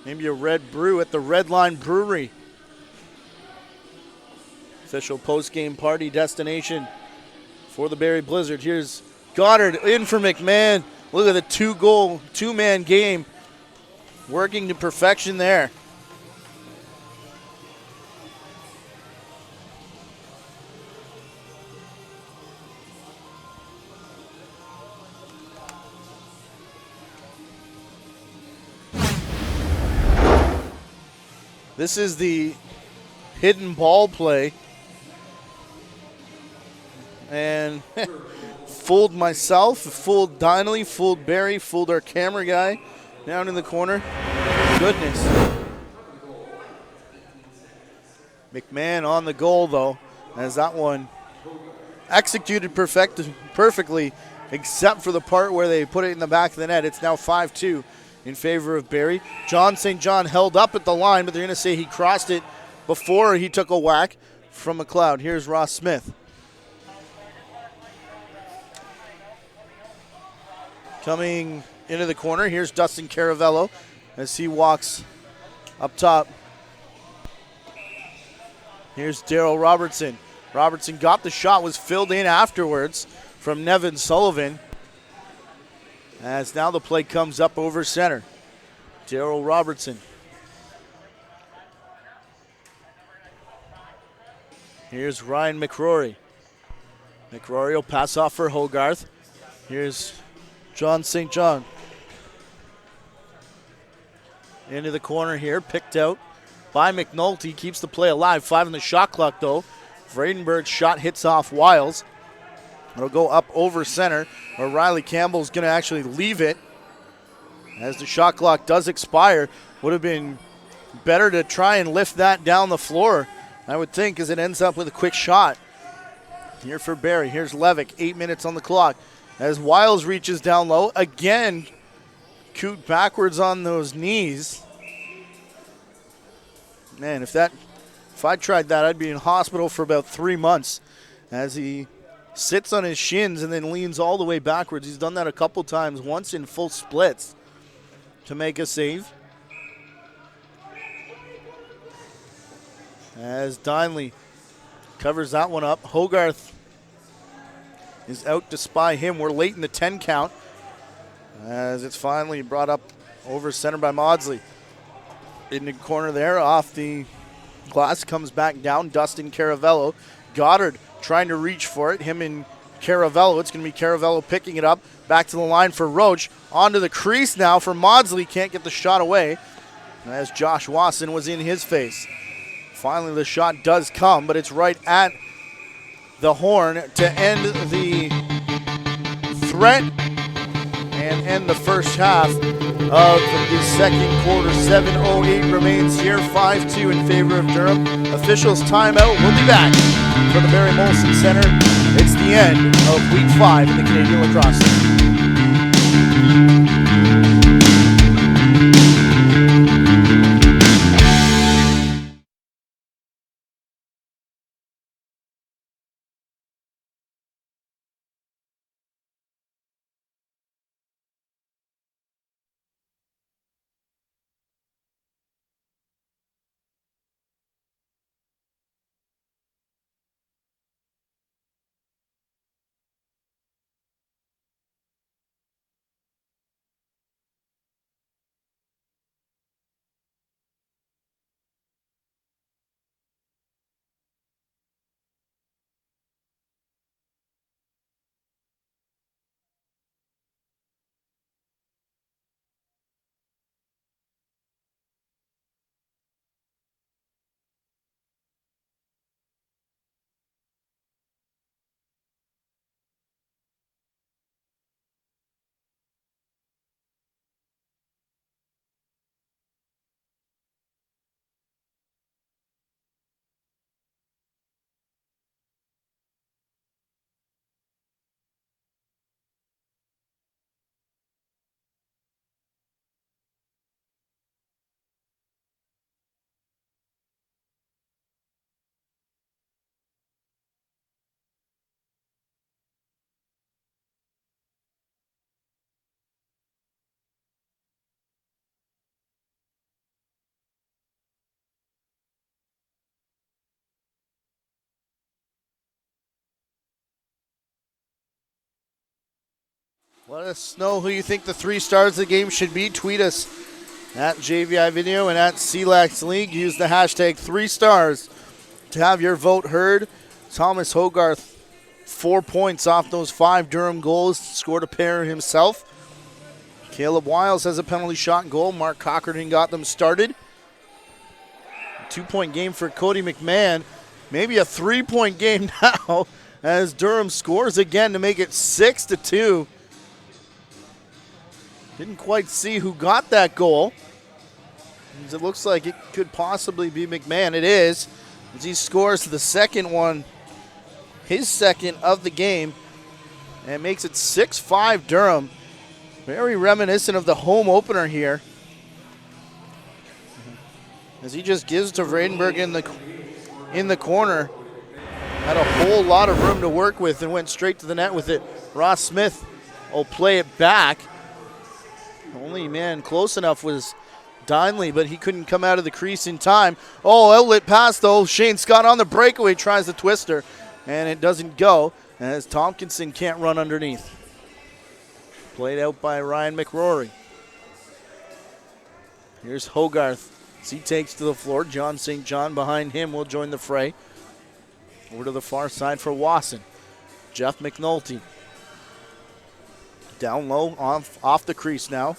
Maybe a red brew at the Red Line Brewery. Official post-game party destination for the Barrie Blizzard. Here's Goddard in for McMahon. Look at the two-man game working to perfection there. This is the hidden ball play. And Fooled myself, fooled Donnelly, fooled Barrie, fooled our camera guy down in the corner. Goodness. McMahon on the goal, though, as that one executed perfectly, except for the part where they put it in the back of the net. It's now 5-2 in favor of Barrie. John St. John held up at the line, but they're going to say he crossed it before he took a whack from McLeod. Here's Ross Smith. Coming into the corner, here's Dustin Caravello as he walks up top. Here's Daryl Robertson. Robertson got the shot, was filled in afterwards from Nevin Sullivan. As now the play comes up over center. Daryl Robertson. Here's Ryan McRory. McRory will pass off for Hogarth. Here's John St. John. Into the corner here, picked out by McNulty. Keeps the play alive. 5 on the shot clock, though. Vredenberg's shot hits off Wiles. It'll go up over center, where Riley Campbell's going to actually leave it. As the shot clock does expire, would have been better to try and lift that down the floor, I would think, as it ends up with a quick shot. Here for Barrie. Here's Levick, 8 minutes on the clock. As Wiles reaches down low, again, Coot backwards on those knees. Man, if I tried that, I'd be in hospital for about 3 months. As he sits on his shins and then leans all the way backwards. He's done that a couple times, once in full splits to make a save. As Donnelly covers that one up. Hogarth is out to spy him. We're late in the 10 count as it's finally brought up over center by Maudsley. In the corner there, off the glass, comes back down. Dustin Caravello. Goddard trying to reach for it. Him and Caravello. It's going to be Caravello picking it up. Back to the line for Roach. Onto the crease now for Maudsley. Can't get the shot away as Josh Wasson was in his face. Finally, the shot does come, but it's right at the horn to end the threat and end the first half of the second quarter. 7:08 remains here, 5-2 in favor of Durham. Officials timeout. We'll be back for the Barrie Molson Center. It's the end of Week 5 in the Canadian Lacrosse League. Let us know who you think the 3 stars of the game should be. Tweet us at JVI Video and at CLAX League. Use the hashtag 3stars to have your vote heard. Thomas Hogarth, 4 points off those 5 Durham goals. Scored a pair himself. Caleb Wiles has a penalty shot goal. Mark Cochran got them started. 2-point game for Cody McMahon. Maybe a 3-point game now as Durham scores again to make it 6-2. Didn't quite see who got that goal. It looks like it could possibly be McMahon. It is, as he scores the second one, his second of the game, and makes it 6-5 Durham. Very reminiscent of the home opener here, as he just gives to Vredenberg in the corner. Had a whole lot of room to work with and went straight to the net with it. Ross Smith will play it back. The only man close enough was Dinley, but he couldn't come out of the crease in time. Oh, outlet pass though. Shane Scott on the breakaway tries the twister, and it doesn't go as Tompkinson can't run underneath. Played out by Ryan McRory. Here's Hogarth as he takes to the floor. John St. John behind him will join the fray. Over to the far side for Wasson. Jeff McNulty. Down low, off the crease now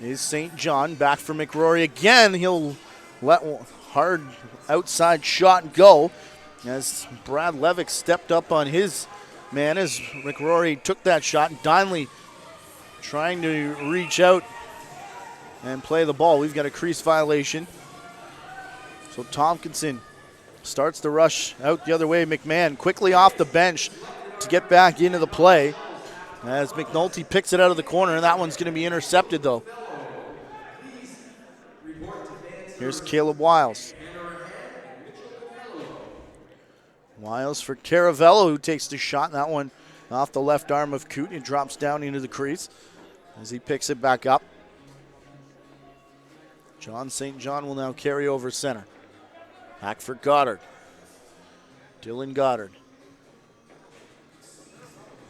is St. John. Back for McRory again. He'll let hard outside shot go as Brad Levick stepped up on his man as McRory took that shot. Dinley trying to reach out and play the ball. We've got a crease violation. So Tompkinson starts the rush out the other way. McMahon quickly off the bench to get back into the play as McNulty picks it out of the corner, and that one's going to be intercepted though. Here's Caleb Wiles. Wiles for Caravello, who takes the shot. That one off the left arm of Coote. It drops down into the crease as he picks it back up. John St. John will now carry over center. Back for Goddard. Dylan Goddard.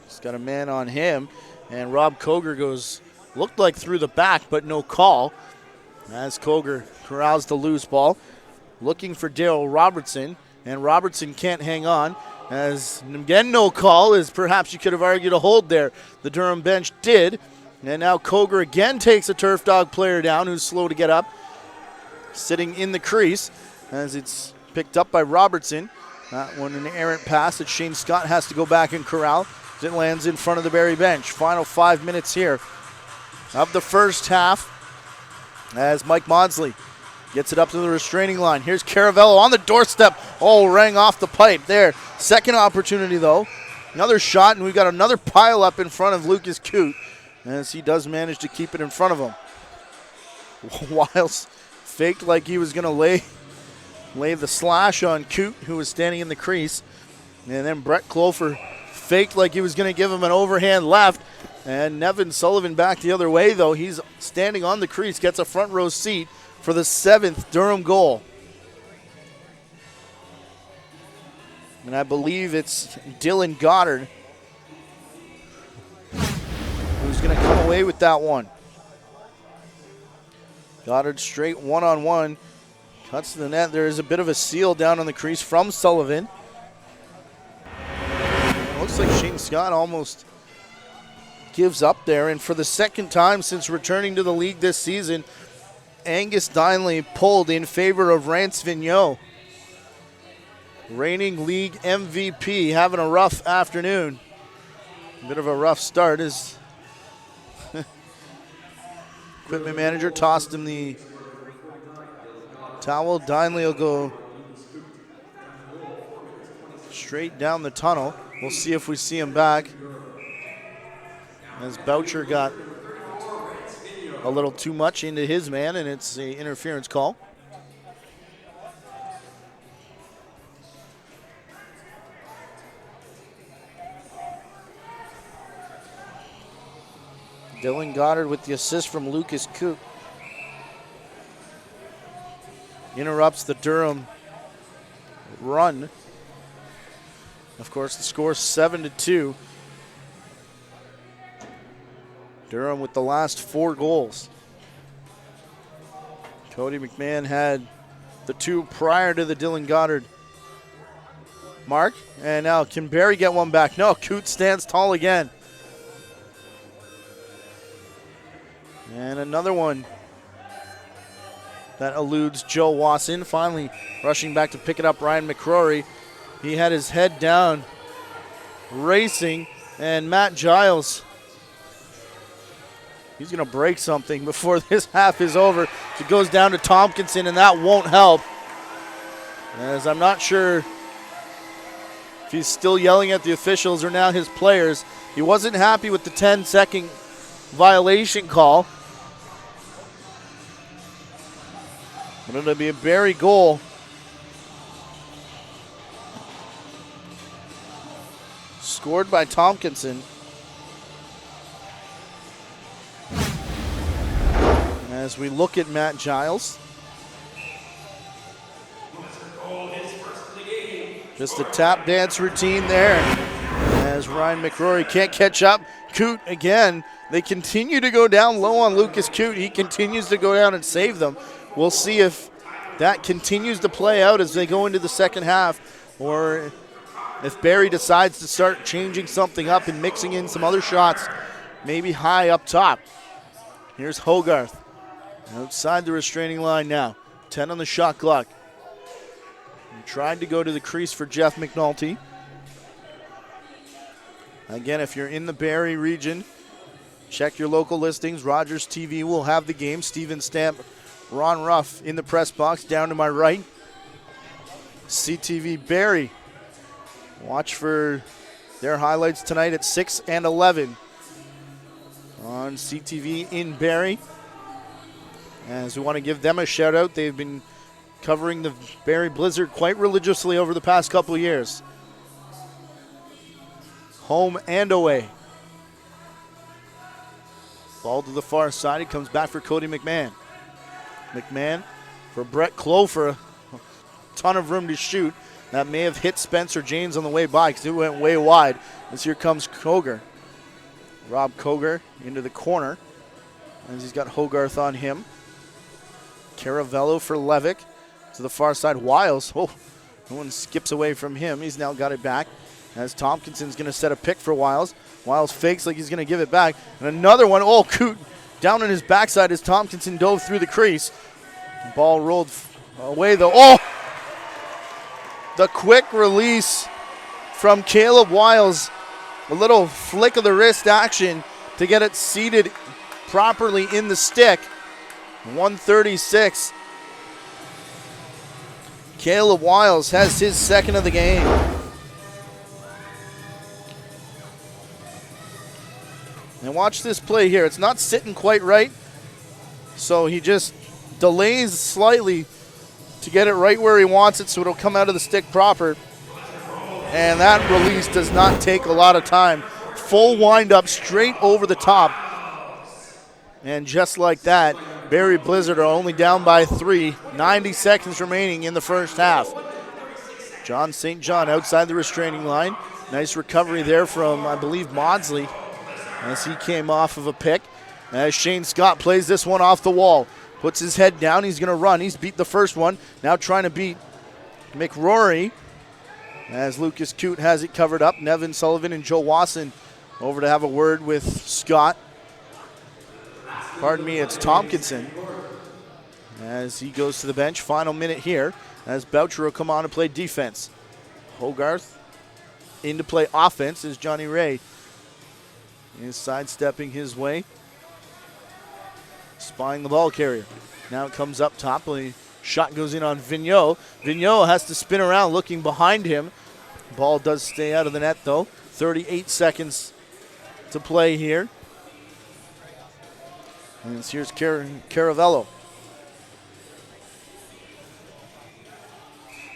He's got a man on him, and Rob Koger looked like through the back, but no call. As Koger corrals the loose ball, looking for Daryl Robertson, and Robertson can't hang on. As again, no call, as perhaps you could have argued a hold there. The Durham bench did, and now Koger again takes a Turf Dog player down who's slow to get up, sitting in the crease. As it's picked up by Robertson. That one an errant pass that Shane Scott has to go back and corral. It lands in front of the Barrie bench. Final 5 minutes here of the first half as Mike Maudsley gets it up to the restraining line. Here's Caravello on the doorstep. Oh, rang off the pipe there. Second opportunity though. Another shot, and we've got another pile up in front of Lucas Coote as he does manage to keep it in front of him. Wiles faked like he was going to lay the slash on Coote, who was standing in the crease. And then Brett Clofer faked like he was going to give him an overhand left. And Nevin Sullivan back the other way, though. He's standing on the crease, gets a front row seat for the 7th Durham goal. And I believe it's Dylan Goddard who's going to come away with that one. Goddard straight one-on-one. Cuts to the net. There is a bit of a seal down on the crease from Sullivan. Looks like Shane Scott almost gives up there. And for the second time since returning to the league this season, Angus Dinley pulled in favor of Rance Vigneault. Reigning league MVP having a rough afternoon. A bit of a rough start as equipment manager tossed him the towel. Dinley will go straight down the tunnel. We'll see if we see him back, as Boucher got a little too much into his man, and it's an interference call. Dylan Goddard with the assist from Lucas Coote. Interrupts the Durham run. Of course, the score is 7-2. Durham with the last 4 goals. Cody McMahon had the 2 prior to the Dylan Goddard mark. And now can Barrie get one back? No, Coote stands tall again. And another one that eludes Joe Wasson. Finally rushing back to pick it up, Ryan McCrory. He had his head down racing, and Matt Giles, he's going to break something before this half is over. It goes down to Tompkinson, and that won't help, as I'm not sure if he's still yelling at the officials or now his players. He wasn't happy with the 10-second violation call. But it'll be a Barrie goal. Scored by Tompkinson. As we look at Matt Giles. Just a tap dance routine there. As Ryan McRory can't catch up. Coote again. They continue to go down low on Lucas Coote. He continues to go down and save them. We'll see if that continues to play out as they go into the second half, or if Barrie decides to start changing something up and mixing in some other shots, maybe high up top. Here's Hogarth outside the restraining line now. 10 on the shot clock. He tried to go to the crease for Jeff McNulty. Again, if you're in the Barrie region, check your local listings. Rogers TV will have the game. Steven Stamp, Ron Ruff in the press box down to my right. CTV Barrie. Watch for their highlights tonight at 6 and 11 on CTV in Barrie. As we want to give them a shout out, they've been covering the Barrie Blizzard quite religiously over the past couple of years. Home and away. Ball to the far side. It comes back for Cody McMahon. McMahon for Brett Clover. A ton of room to shoot. That may have hit Spencer James on the way by because it went way wide. As here comes Koger. Rob Koger into the corner as he's got Hogarth on him. Caravello for Levick. To the far side, Wiles. Oh, no one skips away from him. He's now got it back as Tompkinson's going to set a pick for Wiles. Wiles fakes like he's going to give it back. And another one. Oh, Coote down on his backside as Tompkinson dove through the crease. Ball rolled away though. Oh! The quick release from Caleb Wiles. A little flick of the wrist action to get it seated properly in the stick. 136. Caleb Wiles has his second of the game. And watch this play here. It's not sitting quite right. So he just delays slightly to get it right where he wants it so it'll come out of the stick proper. And that release does not take a lot of time. Full wind up straight over the top. And just like that, Barrie Blizzard are only down by 3. 90 seconds remaining in the first half. John St. John outside the restraining line. Nice recovery there from, I believe, Maudsley as he came off of a pick. As Shane Scott plays this one off the wall. Puts his head down. He's going to run. He's beat the first one. Now trying to beat McRory as Lucas Coote has it covered up. Nevin Sullivan and Joe Wasson over to have a word with Scott. Pardon me, it's Tompkinson as he goes to the bench. Final minute here as Boucher will come on and play defense. Hogarth in to play offense as Johnny Ray is sidestepping his way. Spying the ball carrier. Now it comes up top. The shot goes in on Vigneault. Vigneault has to spin around looking behind him. Ball does stay out of the net though. 38 seconds to play here. And here's Caravello.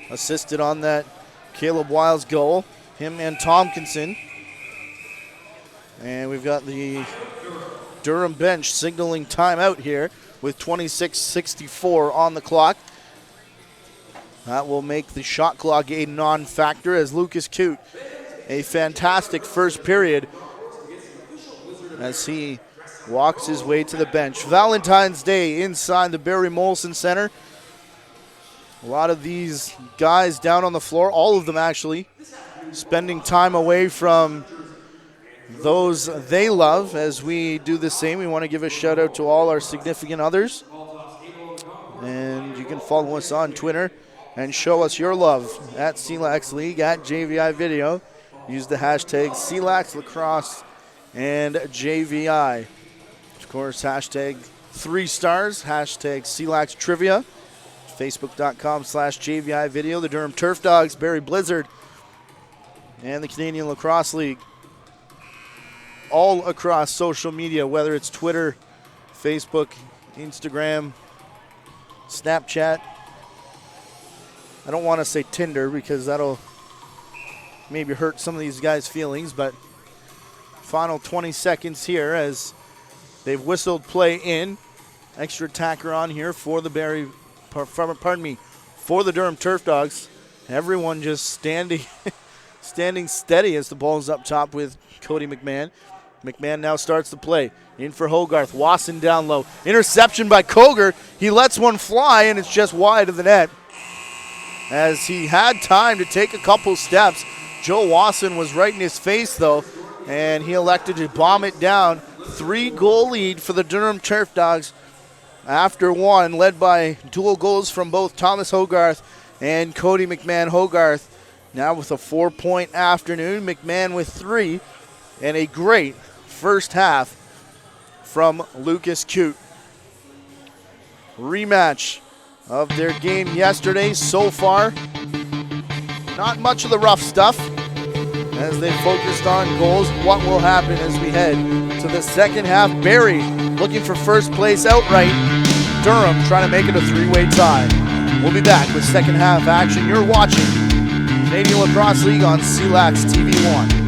Assisted on that Caleb Wiles goal. Him and Tompkinson. And we've got the Durham bench signaling timeout here with 26:64 on the clock. That will make the shot clock a non-factor as Lucas Coote, a fantastic first period as he walks his way to the bench. Valentine's Day inside the Barrie Molson Center. A lot of these guys down on the floor, all of them actually, spending time away from those they love. As we do the same, we want to give a shout out to all our significant others. And you can follow us on Twitter and show us your love at CLAX League, at JVI Video, Use the hashtag CLAX Lacrosse and JVI. Of course, hashtag 3 stars, hashtag CLAX Trivia. Facebook.com/JVI video. The Durham Turf Dogs, Barrie Blizzard, and the Canadian Lacrosse League. All across social media, whether it's Twitter, Facebook, Instagram, Snapchat. I don't want to say Tinder because that'll maybe hurt some of these guys' feelings, but final 20 seconds here as they've whistled play in. Extra attacker on here for the for the Durham Turf Dogs. Everyone just standing steady as the ball's up top with Cody McMahon. McMahon now starts the play. In for Hogarth. Wasson down low. Interception by Koger. He lets one fly, and it's just wide of the net. As he had time to take a couple steps, Joe Wasson was right in his face, though, and he elected to bomb it down. 3-goal lead for the Durham Turf Dogs after one, led by dual goals from both Thomas Hogarth and Cody McMahon. Hogarth now with a 4-point afternoon. McMahon with 3, and a great first half from Lucas Cute. Rematch of their game yesterday. So far, not much of the rough stuff as they focused on goals. What will happen as we head to the second half? Barrie looking for first place outright. Durham trying to make it a 3-way tie. We'll be back with second half action. You're watching Canadian Lacrosse League on CLAX TV1.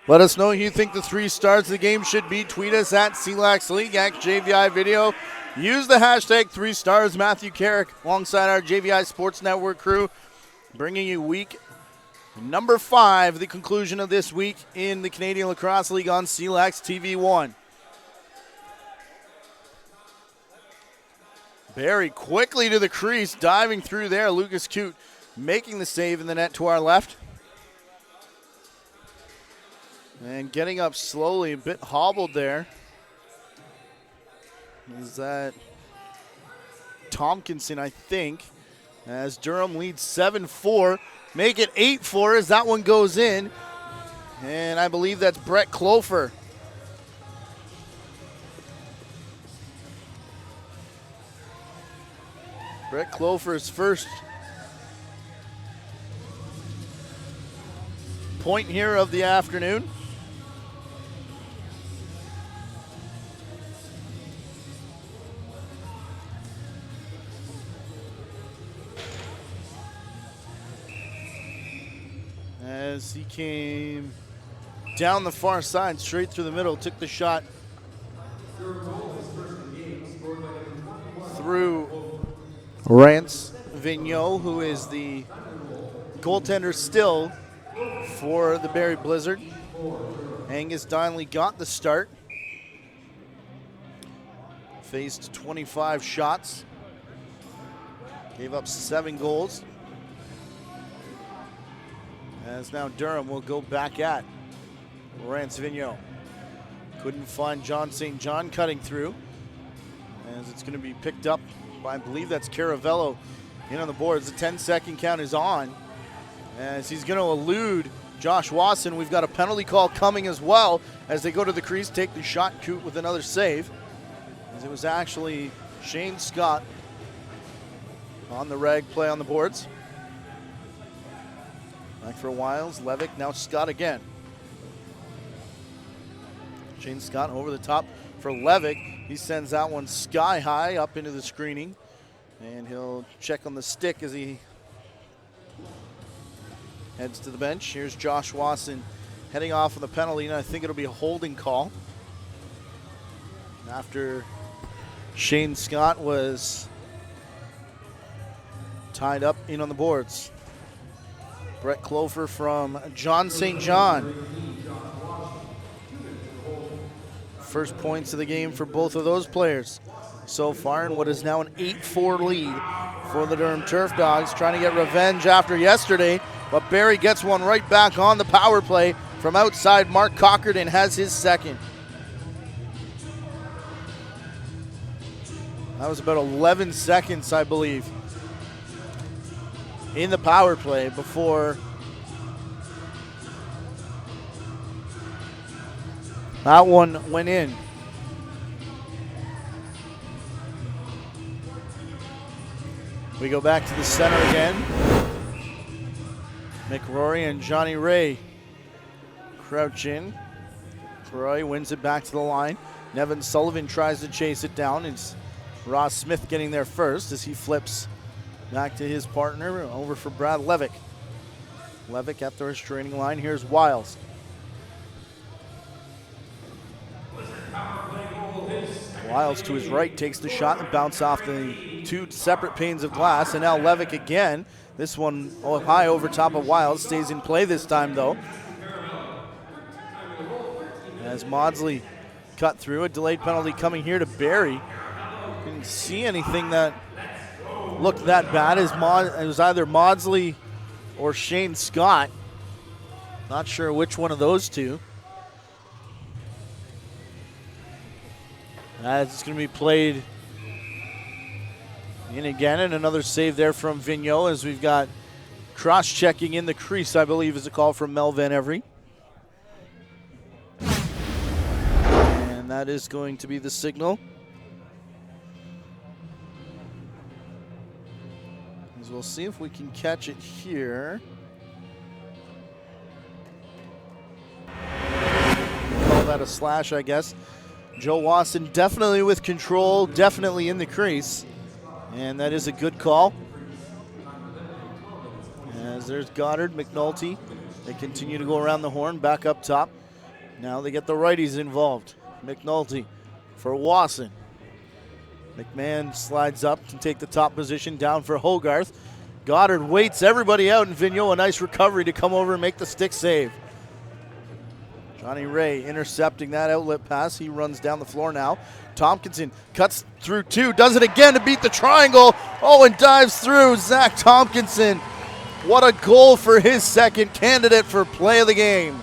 Let us know who you think the 3 stars of the game should be. Tweet us at CLAX League, at JVI Video. Use the hashtag 3stars. Matthew Carrick alongside our JVI Sports Network crew, bringing you week number 5, the conclusion of this week in the Canadian Lacrosse League on CLAX TV1. Barrie quickly to the crease, diving through there. Lucas Coote making the save in the net to our left. And getting up slowly, a bit hobbled there. Is that Tompkinson, I think, as Durham leads 7-4. Make it 8-4 as that one goes in. And I believe that's Brett Clofer. Brett Clofer's first point here of the afternoon. As he came down the far side, straight through the middle, took the shot through Rance Vigneault, who is the goaltender still for the Barrie Blizzard. Angus Donnelly got the start. Faced 25 shots. Gave up 7 goals. As now Durham will go back at Rance Vigneault. Couldn't find John St. John cutting through. As it's going to be picked up by, I believe that's Caravello in on the boards. The 10-second count is on. As he's going to elude Josh Wasson. We've got a penalty call coming as well as they go to the crease, take the shot. Coote with another save. As it was actually Shane Scott on the rag play on the boards. Back for Wiles, Levick, now Scott again. Shane Scott over the top for Levick. He sends that one sky high up into the screening. And he'll check on the stick as he heads to the bench. Here's Josh Wasson heading off on the penalty, and I think it'll be a holding call. After Shane Scott was tied up in on the boards. Brett Clofer from John St. John. First points of the game for both of those players so far, and what is now an 8-4 lead for the Durham Turf Dogs, trying to get revenge after yesterday, but Barrie gets one right back on the power play from outside. Mark Cockerton has his second. That was about 11 seconds, I believe, in the power play before that one went in. We go back to the center again. McRory and Johnny Ray crouch in. Roy wins it back to the line. Nevin Sullivan tries to chase it down. It's Ross Smith getting there first as he flips back to his partner, over for Brad Levick. Levick at the restraining line. Here's Wiles. Wiles to his right takes the shot and bounce off the 2 separate panes of glass. And now Levick again. This one high over top of Wiles. Stays in play this time though. As Maudsley cut through. A delayed penalty coming here to Barrie. Didn't see anything that looked that bad. It was either Maudsley or Shane Scott. Not sure which one of those two. It's going to be played in again, and another save there from Vigneault as we've got cross-checking in the crease, I believe, is a call from Mel Van Every. And that is going to be the signal. As we'll see if we can catch it here. Call that a slash, I guess. Joe Wasson definitely with control, definitely in the crease. And that is a good call. As there's Goddard, McNulty. They continue to go around the horn, back up top Now they get the righties involved. McNulty for Wasson. McMahon slides up to take the top position, down for Hogarth. Goddard waits everybody out, and Vigneault a nice recovery to come over and make the stick save. Johnny Ray intercepting that outlet pass. He runs down the floor now. Tompkinson cuts through two, does it again to beat the triangle. Oh, and dives through. Zach Tompkinson. What a goal for his second, candidate for play of the game.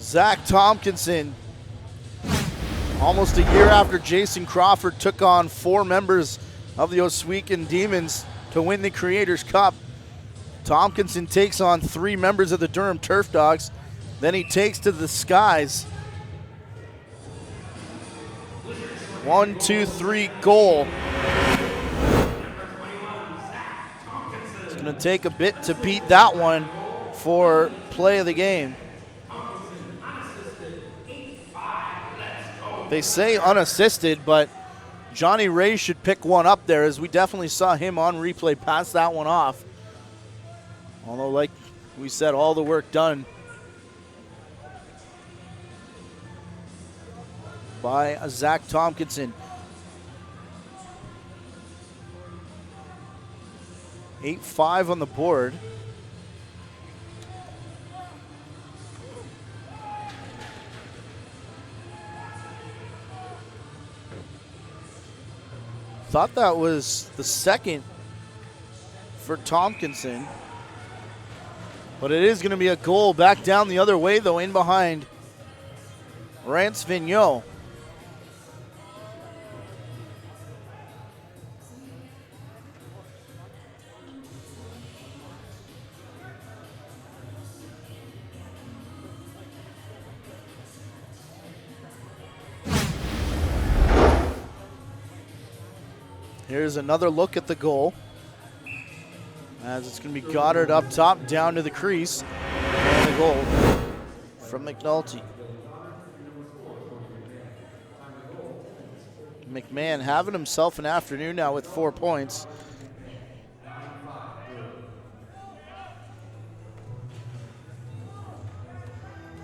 Zach Tompkinson, almost a year after Jason Crawford took on 4 members of the Oswegan Demons to win the Creators Cup. Tompkinson takes on 3 members of the Durham Turf Dogs. Then he takes to the skies. 1, 2, 3 goal. It's going to take a bit to beat that one for play of the game. They say unassisted, but Johnny Ray should pick one up there, as we definitely saw him on replay pass that one off. Although, like we said, all the work done by Zach Tompkinson. 8-5 on the board. Thought that was the second for Tompkinson. But it is going to be a goal back down the other way, though, in behind Rance Vigneault. Here's another look at the goal, as it's going to be Goddard up top, down to the crease, and the goal from McNulty. McMahon having himself an afternoon now with 4 points.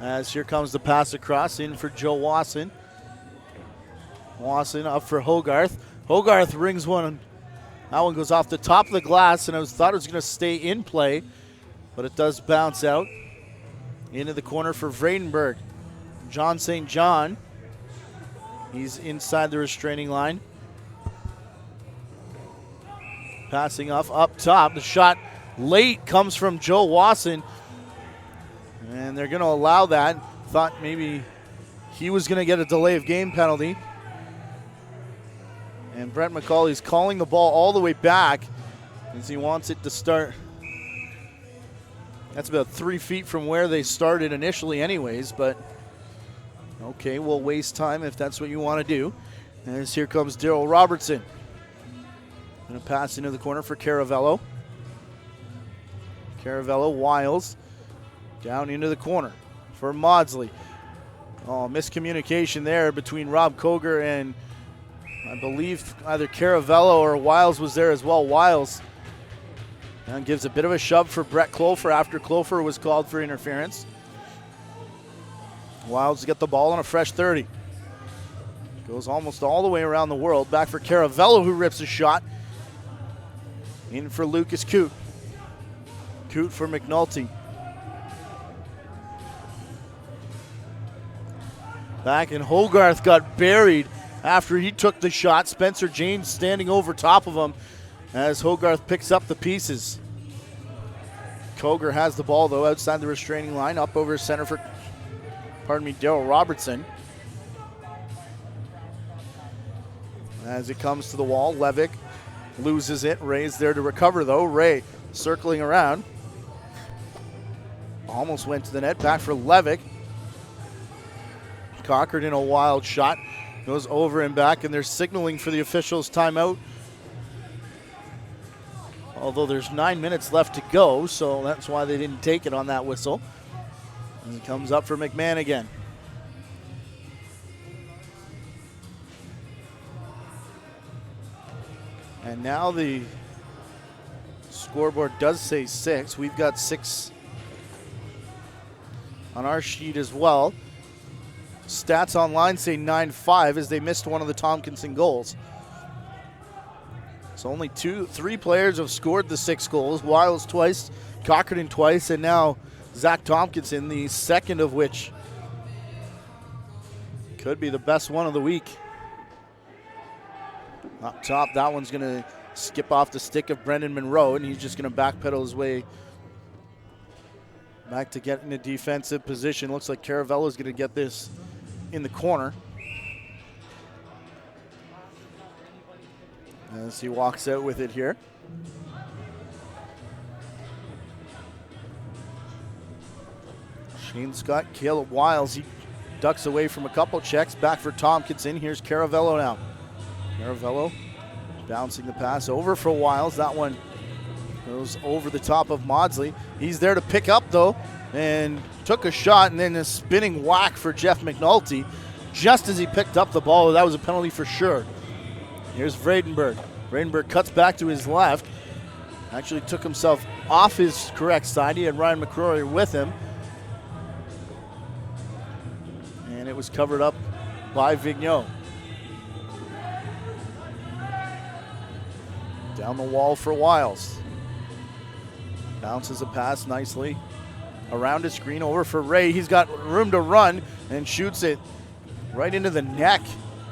As here comes the pass across, in for Joe Wasson. Wasson up for Hogarth. Hogarth rings one. That one goes off the top of the glass, and I thought it was going to stay in play, but it does bounce out into the corner for Vredenberg. John St. John. He's inside the restraining line. Passing off up top. The shot late comes from Joe Wasson, and they're going to allow that. Thought maybe he was going to get a delay of game penalty. And Brent McCauley's calling the ball all the way back as he wants it to start. That's about 3 feet from where they started initially anyways, but okay, we'll waste time if that's what you want to do. As here comes Daryl Robertson. Going to pass into the corner for Caravello. Caravello, Wiles, down into the corner for Maudsley. Oh, miscommunication there between Rob Koger and I believe either Caravello or Wiles was there as well. Wiles and gives a bit of a shove for Brett Clofer after Clofer was called for interference. Wiles get the ball on a fresh 30. Goes almost all the way around the world. Back for Caravello, who rips a shot. In for Lucas Coote. Coote for McNulty. Back, and Hogarth got buried after he took the shot. Spencer James standing over top of him as Hogarth picks up the pieces. Koger has the ball, though, outside the restraining line, up over center for, Daryl Robertson. As it comes to the wall, Levick loses it. Ray's there to recover, though. Ray circling around. Almost went to the net. Back for Levick. Cochran in a wild shot. Goes over and back, and they're signaling for the officials' timeout. Although there's 9 minutes left to go, so that's why they didn't take it on that whistle. And it comes up for McMahon again. And now the scoreboard does say 6. We've got 6 on our sheet as well. Stats online say 9-5 as they missed one of the Tompkinson goals. So only 3 players have scored the 6 goals. Wiles twice, Cochrane twice, and now Zach Tompkinson, the second of which could be the best one of the week. Up top, that one's going to skip off the stick of Brendan Monroe, and he's just going to backpedal his way back to get in a defensive position. Looks like Caravello's going to get this in the corner as he walks out with it here. Shane Scott, Caleb Wiles, he ducks away from a couple checks, back for Tompkinson. Here's Caravello now. Caravello bouncing the pass over for Wiles. That one goes over the top of Maudsley. He's there to pick up though, and took a shot, and then a spinning whack for Jeff McNulty. Just as he picked up the ball, that was a penalty for sure. Here's Vredenberg. Vredenberg cuts back to his left. Actually took himself off his correct side. He had Ryan McCrory with him. And it was covered up by Vigneault. Down the wall for Wiles. Bounces a pass nicely around his screen over for Ray. He's got room to run and shoots it right into the neck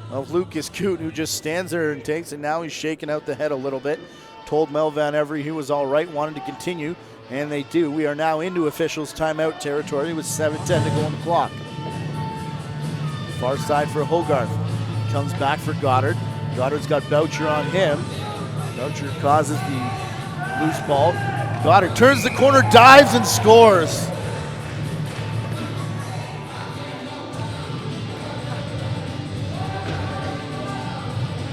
of Lucas Coote, who just stands there and takes it. Now he's shaking out the head a little bit. Told Mel Van Every he was all right, wanted to continue, and they do. We are now into officials' timeout territory with 7:10 to go on the clock. Far side for Hogarth. Comes back for Goddard. Goddard's got Boucher on him. Boucher causes the loose ball. Goddard turns the corner, dives, and scores.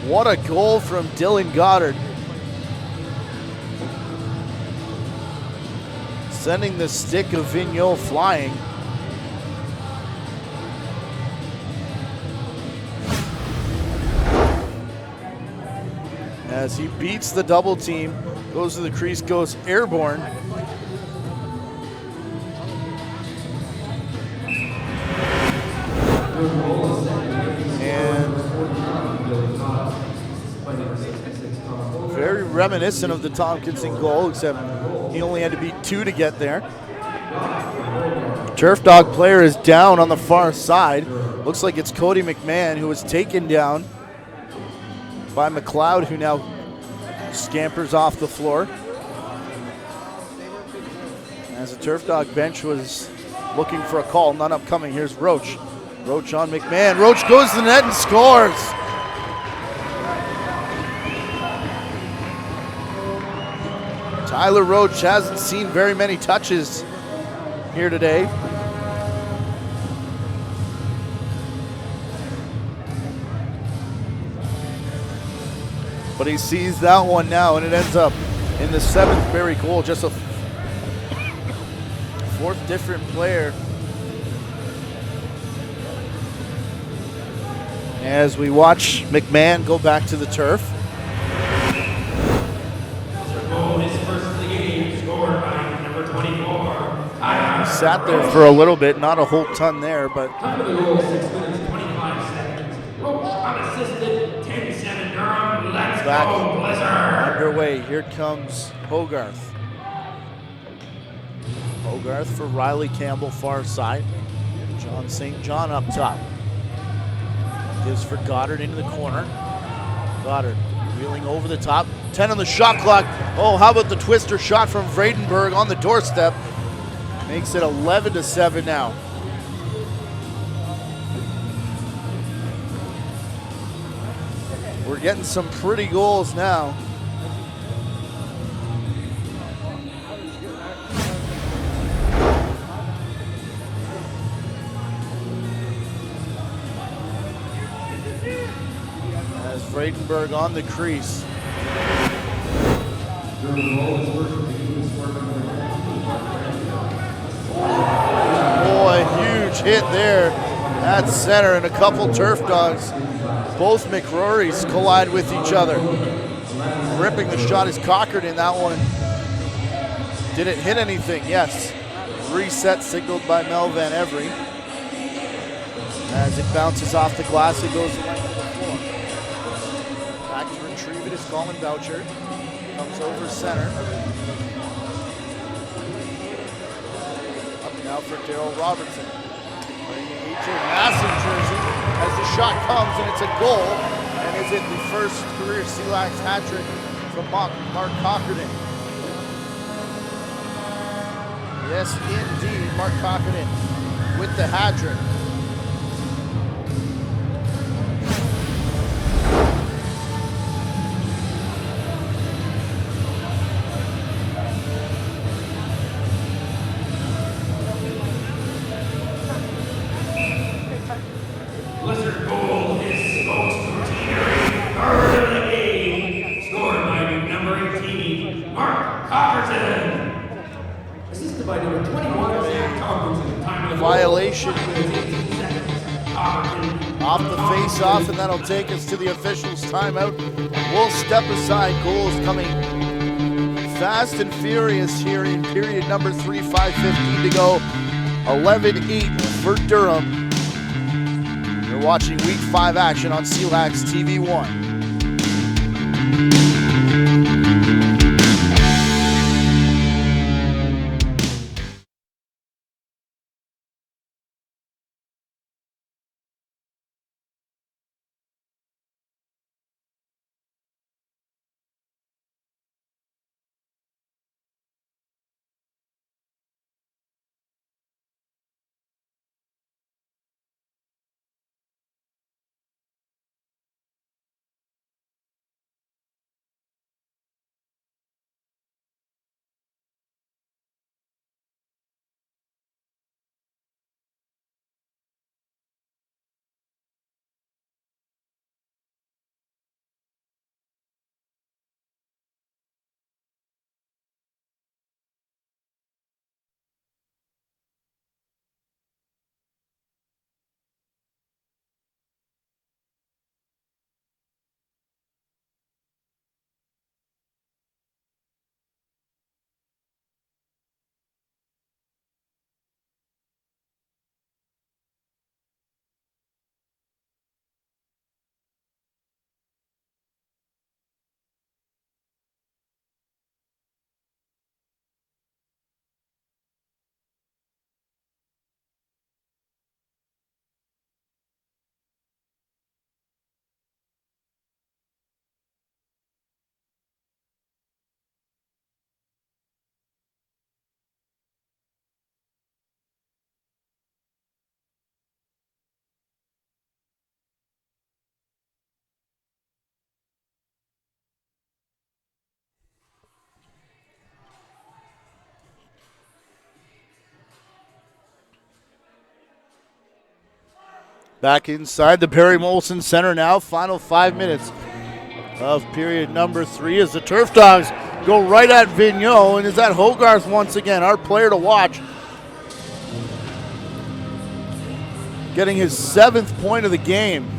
What a goal from Dylan Goddard. Sending the stick of Vigneault flying. As he beats the double team, goes to the crease, goes airborne. And very reminiscent of the Tompkinson goal, except he only had to beat 2 to get there. Turf Dog player is down on the far side. Looks like it's Cody McMahon, who was taken down by McLeod, who now scampers off the floor. As the Turf Dog bench was looking for a call, none upcoming. Here's Roach. Roach on McMahon. Roach goes to the net and scores. Tyler Roach hasn't seen very many touches here today. But he sees that one now, and it ends up in the 7th Barrie goal. Just a 4th different player. As we watch McMahon go back to the turf. He sat there for a little bit, not a whole ton there, but Time of the goal, 6 minutes, 25 seconds. Roach unassisted, 10-7 Durham. Let's back go, Blizzard. underway. Here comes Hogarth. Hogarth for Riley Campbell, far side. John St. John up top. Gives for Goddard into the corner. Goddard wheeling over the top. 10 on the shot clock. Oh, how about the twister shot from Vredenberg on the doorstep? Makes it 11-7 now. We're getting some pretty goals now. As Vredenberg on the crease. Boy, huge hit there at center, and a couple Turf Dogs. Both McRorys collide with each other. Ripping the shot is Cochrane in that one. Did it hit anything? Yes. Reset signaled by Mel Van Every. As it bounces off the glass, it goes right to the floor. Back to retrieve it is Colin Boucher. Comes over center. Up now for Darryl Robertson. Wearing the AJ Massive jersey as the shot comes, and it's a goal. And is it the first career Clax hat trick from Mark Cochran? Yes, indeed, Mark Cochran with the hat trick. Blizzard goal is most routinary third of the game, scored by number 18, Mark Cockerton. Assisted by number 21, Zach Tomlinson. Time of the Violation Cockerton. off the face-off, and that'll take us to the officials' timeout. We'll step aside. Goals coming fast and furious here in period number 3, 5:15 to go. 11-8 for Durham. You're watching Week 5 action on Clax TV1. Back inside the Barrie Molson Center now. Final 5 minutes of period number 3 as the Turf Dogs go right at Vigneault. And is that Hogarth once again, our player to watch, getting his 7th point of the game.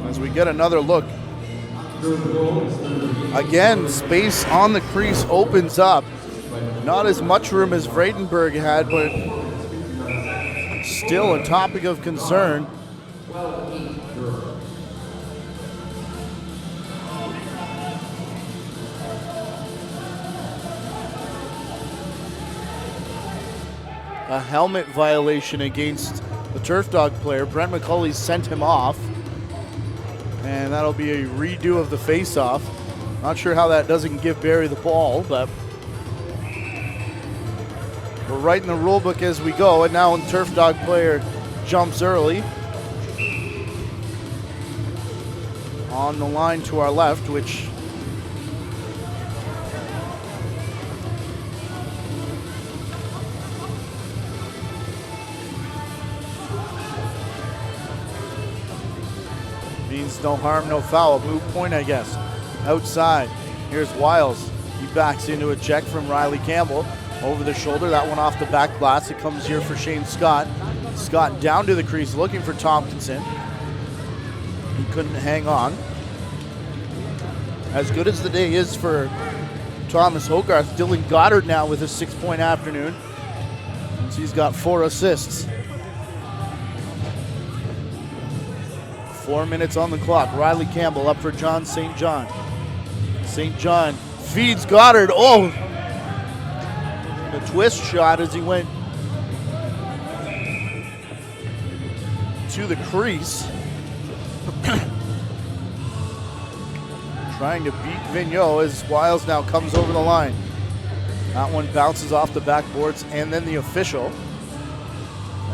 As we get another look. Again, space on the crease opens up. Not as much room as Vredenberg had, but still a topic of concern. A helmet violation against the Turf Dog player. Brent McCulley sent him off. And that'll be a redo of the face-off. Not sure how that doesn't give Barrie the ball, but we're writing the rule book as we go. And now the Turf Dog player jumps early. On the line to our left, which means no harm, no foul. Move point, I guess. Outside. Here's Wiles. He backs into a check from Riley Campbell. over the shoulder. That one off the back glass. It comes here for Shane Scott. Scott down to the crease looking for Tompkinson. He couldn't hang on. As good as the day is for Thomas Hogarth, Dylan Goddard now with a 6-point afternoon. He's got 4 assists. 4 minutes on the clock. Riley Campbell up for John St. John. St. John feeds Goddard. Oh! The twist shot as he went to the crease. Trying to beat Vigneault as Wiles now comes over the line. That one bounces off the backboards and then the official.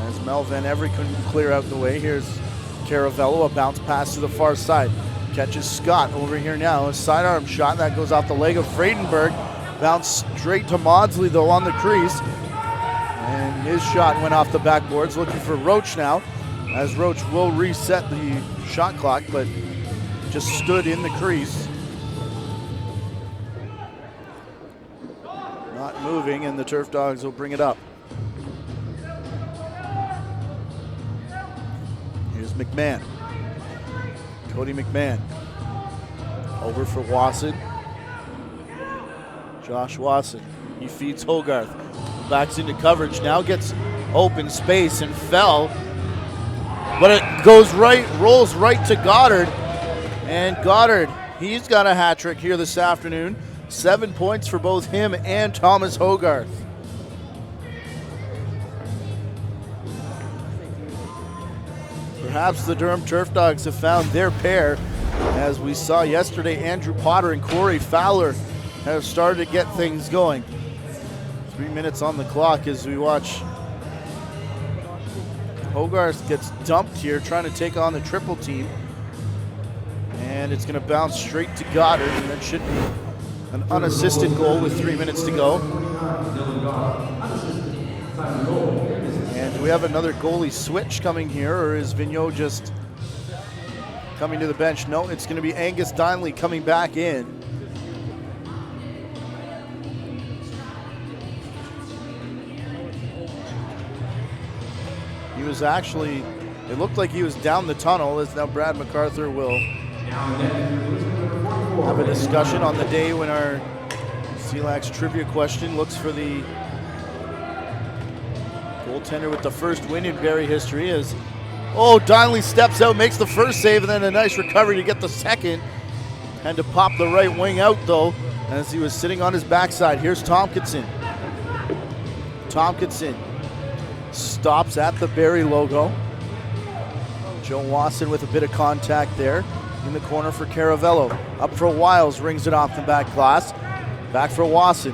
As Mel Van Every couldn't clear out the way. Here's Caravello, a bounce pass to the far side. Catches Scott over here now. A sidearm shot that goes off the leg of Fredenberg. Bounce straight to Maudsley though on the crease. And his shot went off the backboards. Looking for Roach now. As Roach will reset the shot clock, but just stood in the crease. Not moving, and the Turf Dogs will bring it up. Here's McMahon. Cody McMahon. Over for Wasson. Josh Wasson. He feeds Hogarth. Backs into coverage. Now gets open space and fell. But it goes right, rolls right to Goddard. And Goddard, he's got a hat trick here this afternoon. 7 points for both him and Thomas Hogarth. Perhaps the Durham Turf Dogs have found their pair. As we saw yesterday, Andrew Potter and Corey Fowler have started to get things going. 3 minutes on the clock as we watch Hogarth gets dumped here, trying to take on the triple team. And it's going to bounce straight to Goddard, and that should be an unassisted goal with 3 minutes to go. And do we have another goalie switch coming here, or is Vigneault just coming to the bench? No, it's going to be Angus Donnelly coming back in. He was actually, it looked like he was down the tunnel, as now Brad MacArthur will have a discussion on the day when our CLAX trivia question looks for the goaltender with the first win in Barrie history. As Donnelly steps out, makes the first save, and then a nice recovery to get the second. And to pop the right wing out though, as he was sitting on his backside. Here's Tompkinson. Tompkinson stops at the Barrie logo. Joe Wasson with a bit of contact there in the corner for Caravello. Up for Wiles, rings it off the back glass. Back for Wasson.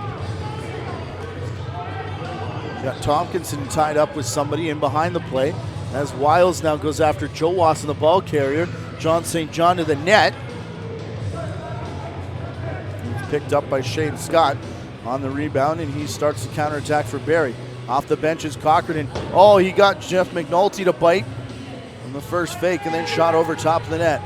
Got Tompkinson tied up with somebody in behind the play. As Wiles now goes after Joe Wasson, the ball carrier. John St. John to the net. He's picked up by Shane Scott on the rebound, and he starts the counterattack for Barrie. Off the bench is Cochran. He got Jeff McNulty to bite on the first fake and then shot over top of the net.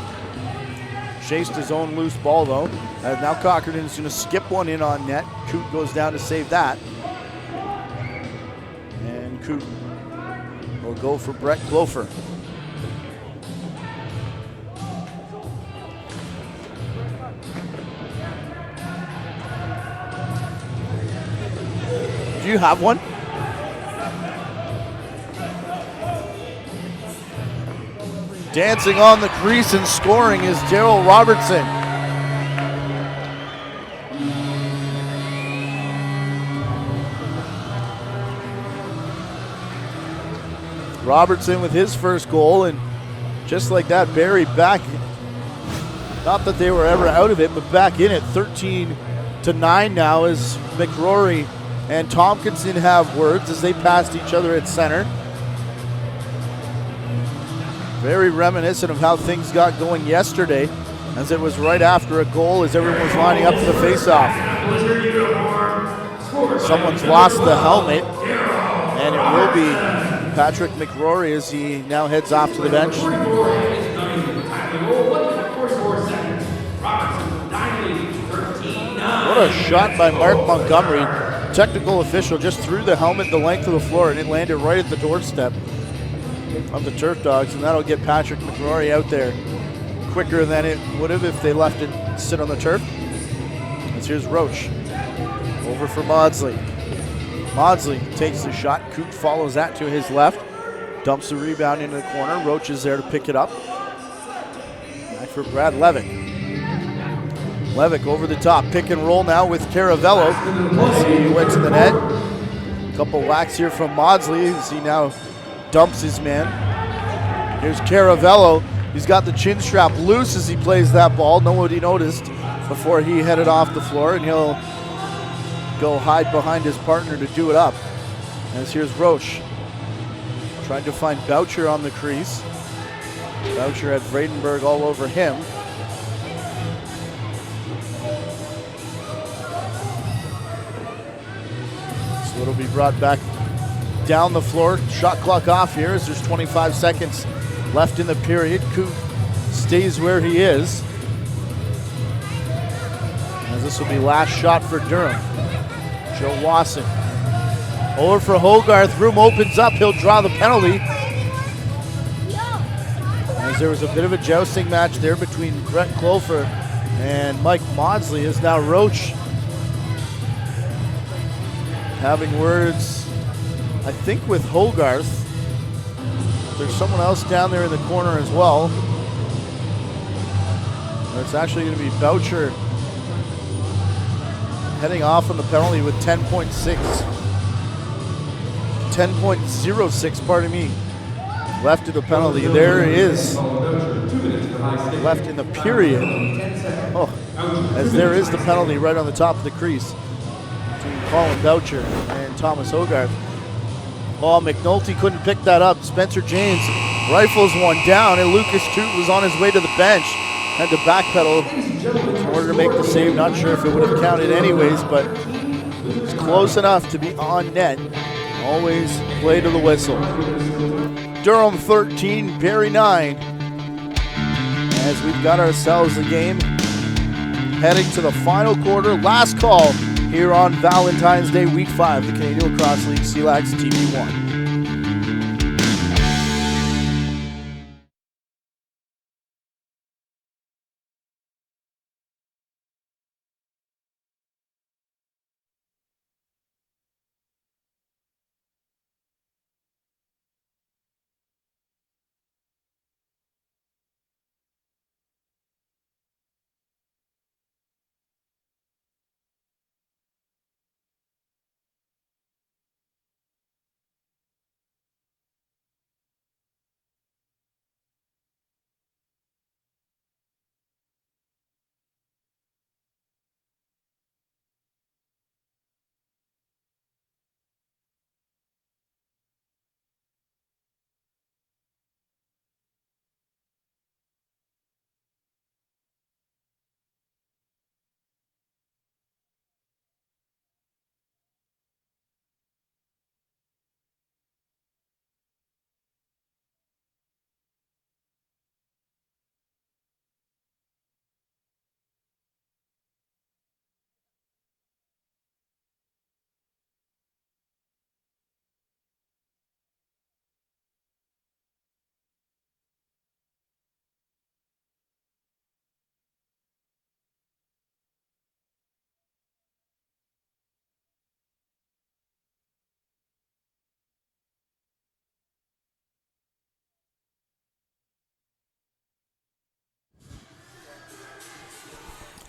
Chased his own loose ball though. And now Cochran is going to skip one in on net. Coot goes down to save that. And Coot will go for Brett Glofer. Do you have one? Dancing on the crease and scoring is Daryl Robertson. Robertson with his first goal, and just like that, Barrie back. Not that they were ever out of it, but back in it, 13-9 now as McRory and Tompkinson have words as they passed each other at center. Very reminiscent of how things got going yesterday, as it was right after a goal as everyone was lining up for the face-off. Someone's lost the helmet, and it will be Patrick McRory as he now heads off to the bench. What a shot by Mark Montgomery. technical official just threw the helmet the length of the floor, and it landed right at the doorstep of the Turf Dogs, and that'll get Patrick McRory out there quicker than it would have if they left it sit on the turf. As here's Roach. Over for Maudsley. Maudsley takes the shot. Coop follows that to his left. Dumps the rebound into the corner. Roach is there to pick it up. Back for Brad Levick. Levick over the top. Pick and roll now with Caravello as he went to the net. A couple whacks here from Maudsley as he now dumps his man. Here's Caravello. He's got the chin strap loose as he plays that ball. Nobody noticed before he headed off the floor, and he'll go hide behind his partner to do it up. As here's Roche. Trying to find Boucher on the crease. Boucher had Vredenberg all over him. So it'll be brought back down the floor. Shot clock off here as there's 25 seconds left in the period. Coop stays where he is. As this will be last shot for Durham. Joe Wasson. Over for Hogarth. Room opens up. He'll draw the penalty. As there was a bit of a jousting match there between Brett Clofer and Mike Maudsley, is now Roach having words, I think, with Hogarth. There's someone else down there in the corner as well. It's actually going to be Boucher heading off on the penalty with 10.06, pardon me, left of the penalty. There it is, left in the period. Oh, as there is the penalty right on the top of the crease between Colin Boucher and Thomas Hogarth. Oh, McNulty couldn't pick that up. Spencer James rifles one down, and Lucas Toot was on his way to the bench. Had to backpedal in order to make the save. Not sure if it would have counted anyways, but it's close enough to be on net. Always play to the whistle. Durham 13, Barrie 9. As we've got ourselves a game heading to the final quarter. Last call here on Valentine's Day, Week 5, the Canadian Lacrosse League, CLAX TV1.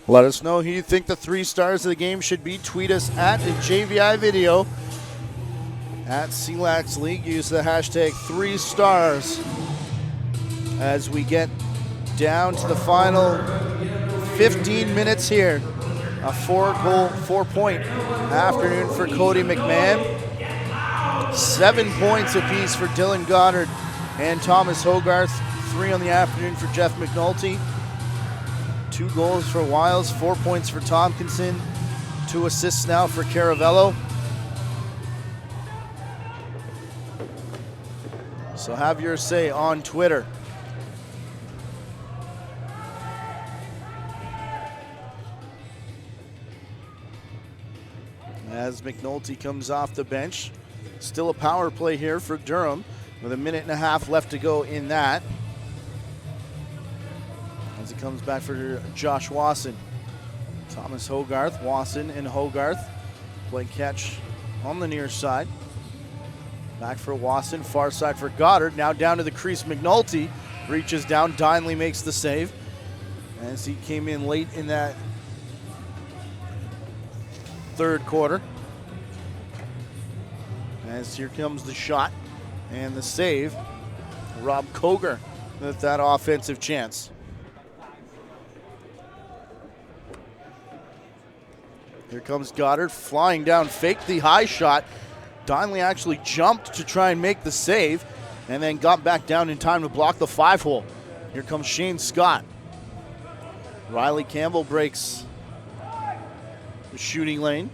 Let us know who you think the 3 stars of the game should be. Tweet us at JVI Video, at CLAX League. Use the hashtag 3stars as we get down to the final 15 minutes here. A 4-point afternoon for Cody McMahon. 7 points apiece for Dylan Goddard and Thomas Hogarth. 3 on the afternoon for Jeff McNulty. 2 goals for Wiles, 4 points for Tompkinson, 2 assists now for Caravello. So have your say on Twitter. As as McNulty comes off the bench. Still a power play here for Durham with 1.5 minutes left to go in that. As he comes back for Josh Wasson. Thomas Hogarth, Wasson and Hogarth play catch on the near side. Back for Wasson, far side for Goddard. Now down to the crease, McNulty reaches down, Dinley makes the save. As he came in late in that third quarter. As here comes the shot and the save. Rob Koger with that offensive chance. Here comes Goddard flying down, faked the high shot. Dinley actually jumped to try and make the save and then got back down in time to block the 5-hole. Here comes Shane Scott. Riley Campbell breaks the shooting lane.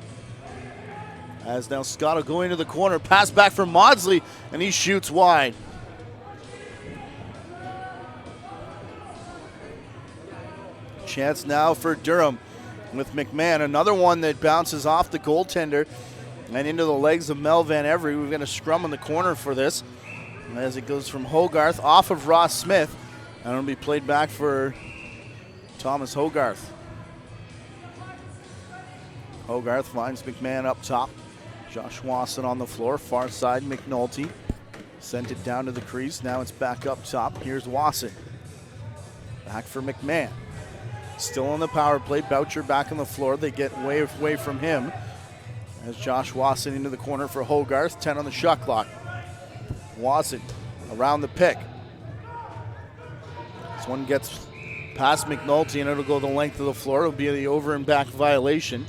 As now Scott will go into the corner, pass back for Maudsley, and he shoots wide. Chance now for Durham with McMahon. Another one that bounces off the goaltender and into the legs of Mel Van Every. We've got a scrum in the corner for this as it goes from Hogarth off of Ross Smith, and it'll be played back for Thomas Hogarth. Hogarth finds McMahon up top. Josh Wasson on the floor, far side McNulty. Sent it down to the crease, now it's back up top. Here's Wasson. Back for McMahon. Still on the power play, Boucher back on the floor. They get way away from him. As Josh Wasson into the corner for Hogarth, 10 on the shot clock. Wasson around the pick. This one gets past McNulty and it'll go the length of the floor. It'll be the over and back violation.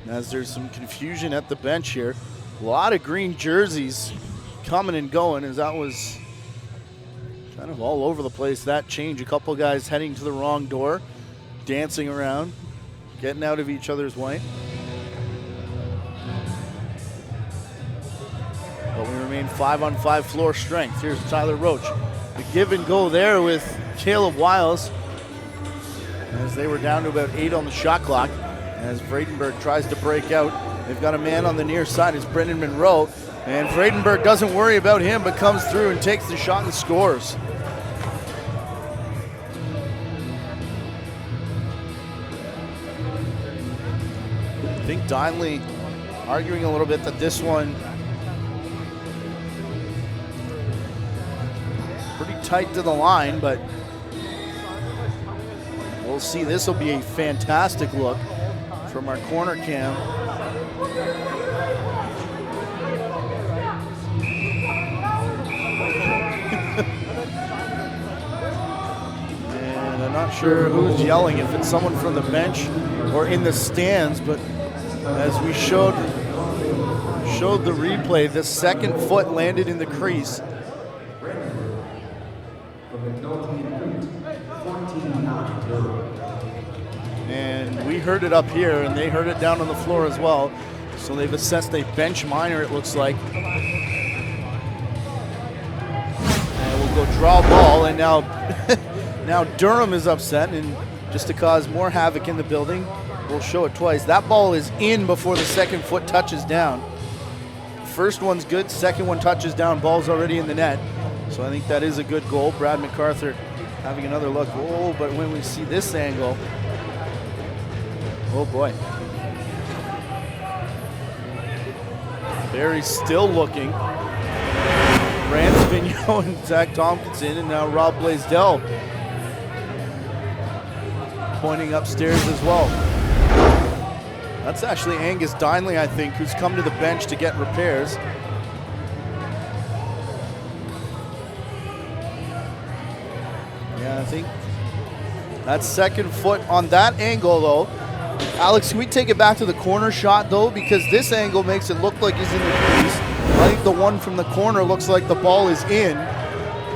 As there's some confusion at the bench here. A lot of green jerseys coming and going as that was kind of all over the place, that change. A couple guys heading to the wrong door, dancing around, getting out of each other's way. But we remain 5-on-5 floor strength. Here's Tyler Roach. The give and go there with Caleb Wiles as they were down to about 8 on the shot clock. As Vredenberg tries to break out. They've got a man on the near side. It's Brendan Monroe. And Vredenberg doesn't worry about him but comes through and takes the shot and scores. I think Dinley arguing a little bit that this one pretty tight to the line, but we'll see. This will be a fantastic look from our corner cam. And I'm not sure who's yelling, if it's someone from the bench or in the stands, but as we showed the replay, the second foot landed in the crease. And we heard it up here, and they heard it down on the floor as well. So they've assessed a bench minor, it looks like. And we'll go draw ball, and now, now Durham is upset, and just to cause more havoc in the building, we'll show it twice. That ball is in before the second foot touches down. First one's good, second one touches down, ball's already in the net. So I think that is a good goal. Brad MacArthur having another look. Oh, but when we see this angle, oh boy. Barrie's still looking. Rance Vigneault and Zach Tompkinson, and now Rob Blaisdell pointing upstairs as well. That's actually Angus Dinley, I think, who's come to the bench to get repairs. Yeah, I think that's second foot on that angle, though. Alex, can we take it back to the corner shot, though? Because this angle makes it look like he's in the crease. I think the one from the corner looks like the ball is in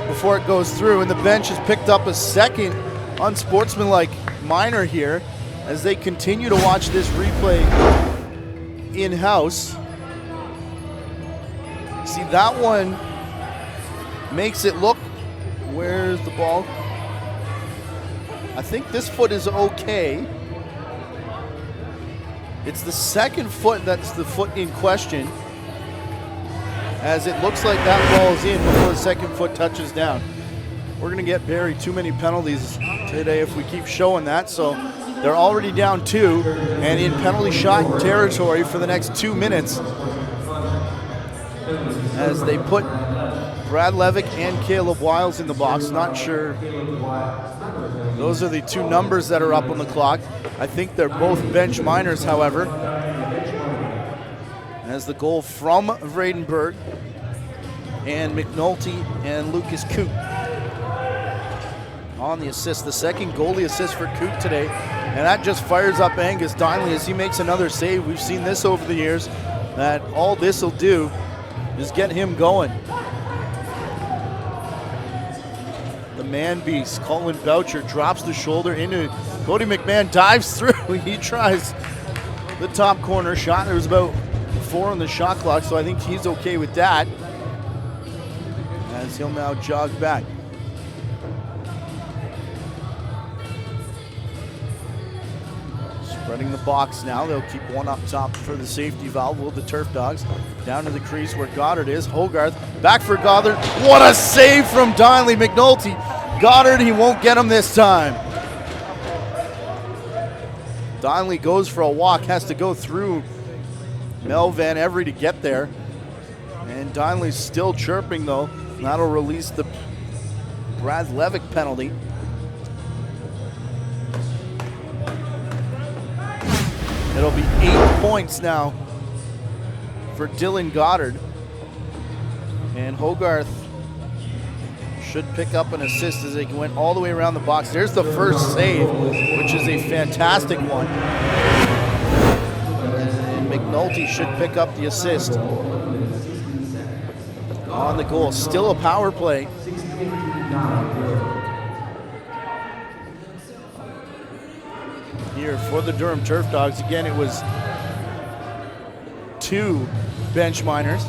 before it goes through, and the bench has picked up a second unsportsmanlike minor here as they continue to watch this replay in-house. See, that one makes it look, where's the ball? I think this foot is okay. It's the second foot that's the foot in question, as it looks like that ball is in before the second foot touches down. We're going to get Barrie too many penalties today if we keep showing that. So they're already down 2 and in penalty shot territory for the next 2 minutes as they put Brad Levick and Caleb Wiles in the box. Not sure. Those are the 2 numbers that are up on the clock. I think they're both bench minors, however. As the goal from Vredenberg and McNulty and Lucas Coote on the assist. The second goalie assist for Coote today. And that just fires up Angus Donnelly as he makes another save. We've seen this over the years, that all this will do is get him going. The man beast, Colin Boucher, drops the shoulder into Cody McMahon, dives through. He tries the top corner shot. There was about 4 on the shot clock, so I think he's okay with that, as he'll now jog back. Spreading the box now. They'll keep one up top for the safety valve. Will the Turf Dogs. Down to the crease where Goddard is. Hogarth back for Goddard. What a save from Donnelly. McNulty. Goddard, he won't get him this time. Donnelly goes for a walk. Has to go through Mel Van Every to get there. And Donnelly's still chirping though. That'll release the Brad Levick penalty. It'll be 8 points now for Dylan Goddard. And Hogarth should pick up an assist as they went all the way around the box. There's the first save, which is a fantastic one. And McNulty should pick up the assist on the goal. Still a power play. Here for the Durham Turf Dogs. Again, it was 2 bench minors.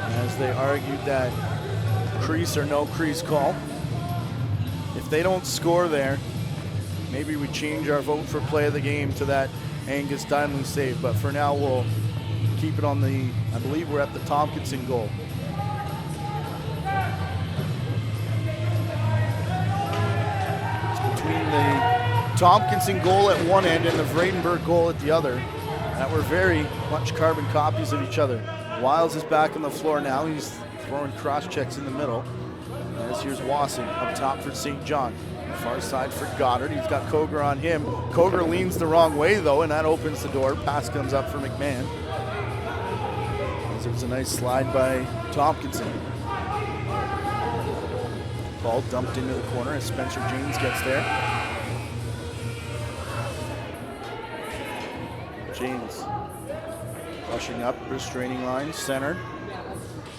As they argued that crease or no crease call. If they don't score there, maybe we change our vote for play of the game to that Angus Donnelly save. But for now, we'll keep it on the, I believe we're at the Tompkinson goal. The Tompkinson goal at one end and the Vredenberg goal at the other, that were very much carbon copies of each other. Wiles is back on the floor now. He's throwing cross checks in the middle. As here's Wassing up top for St. John. Far side for Goddard. He's got Koger on him. Koger leans the wrong way though, and that opens the door. Pass comes up for McMahon. There's a nice slide by Tompkinson. Ball dumped into the corner as Spencer James gets there. James rushing up, restraining line, center.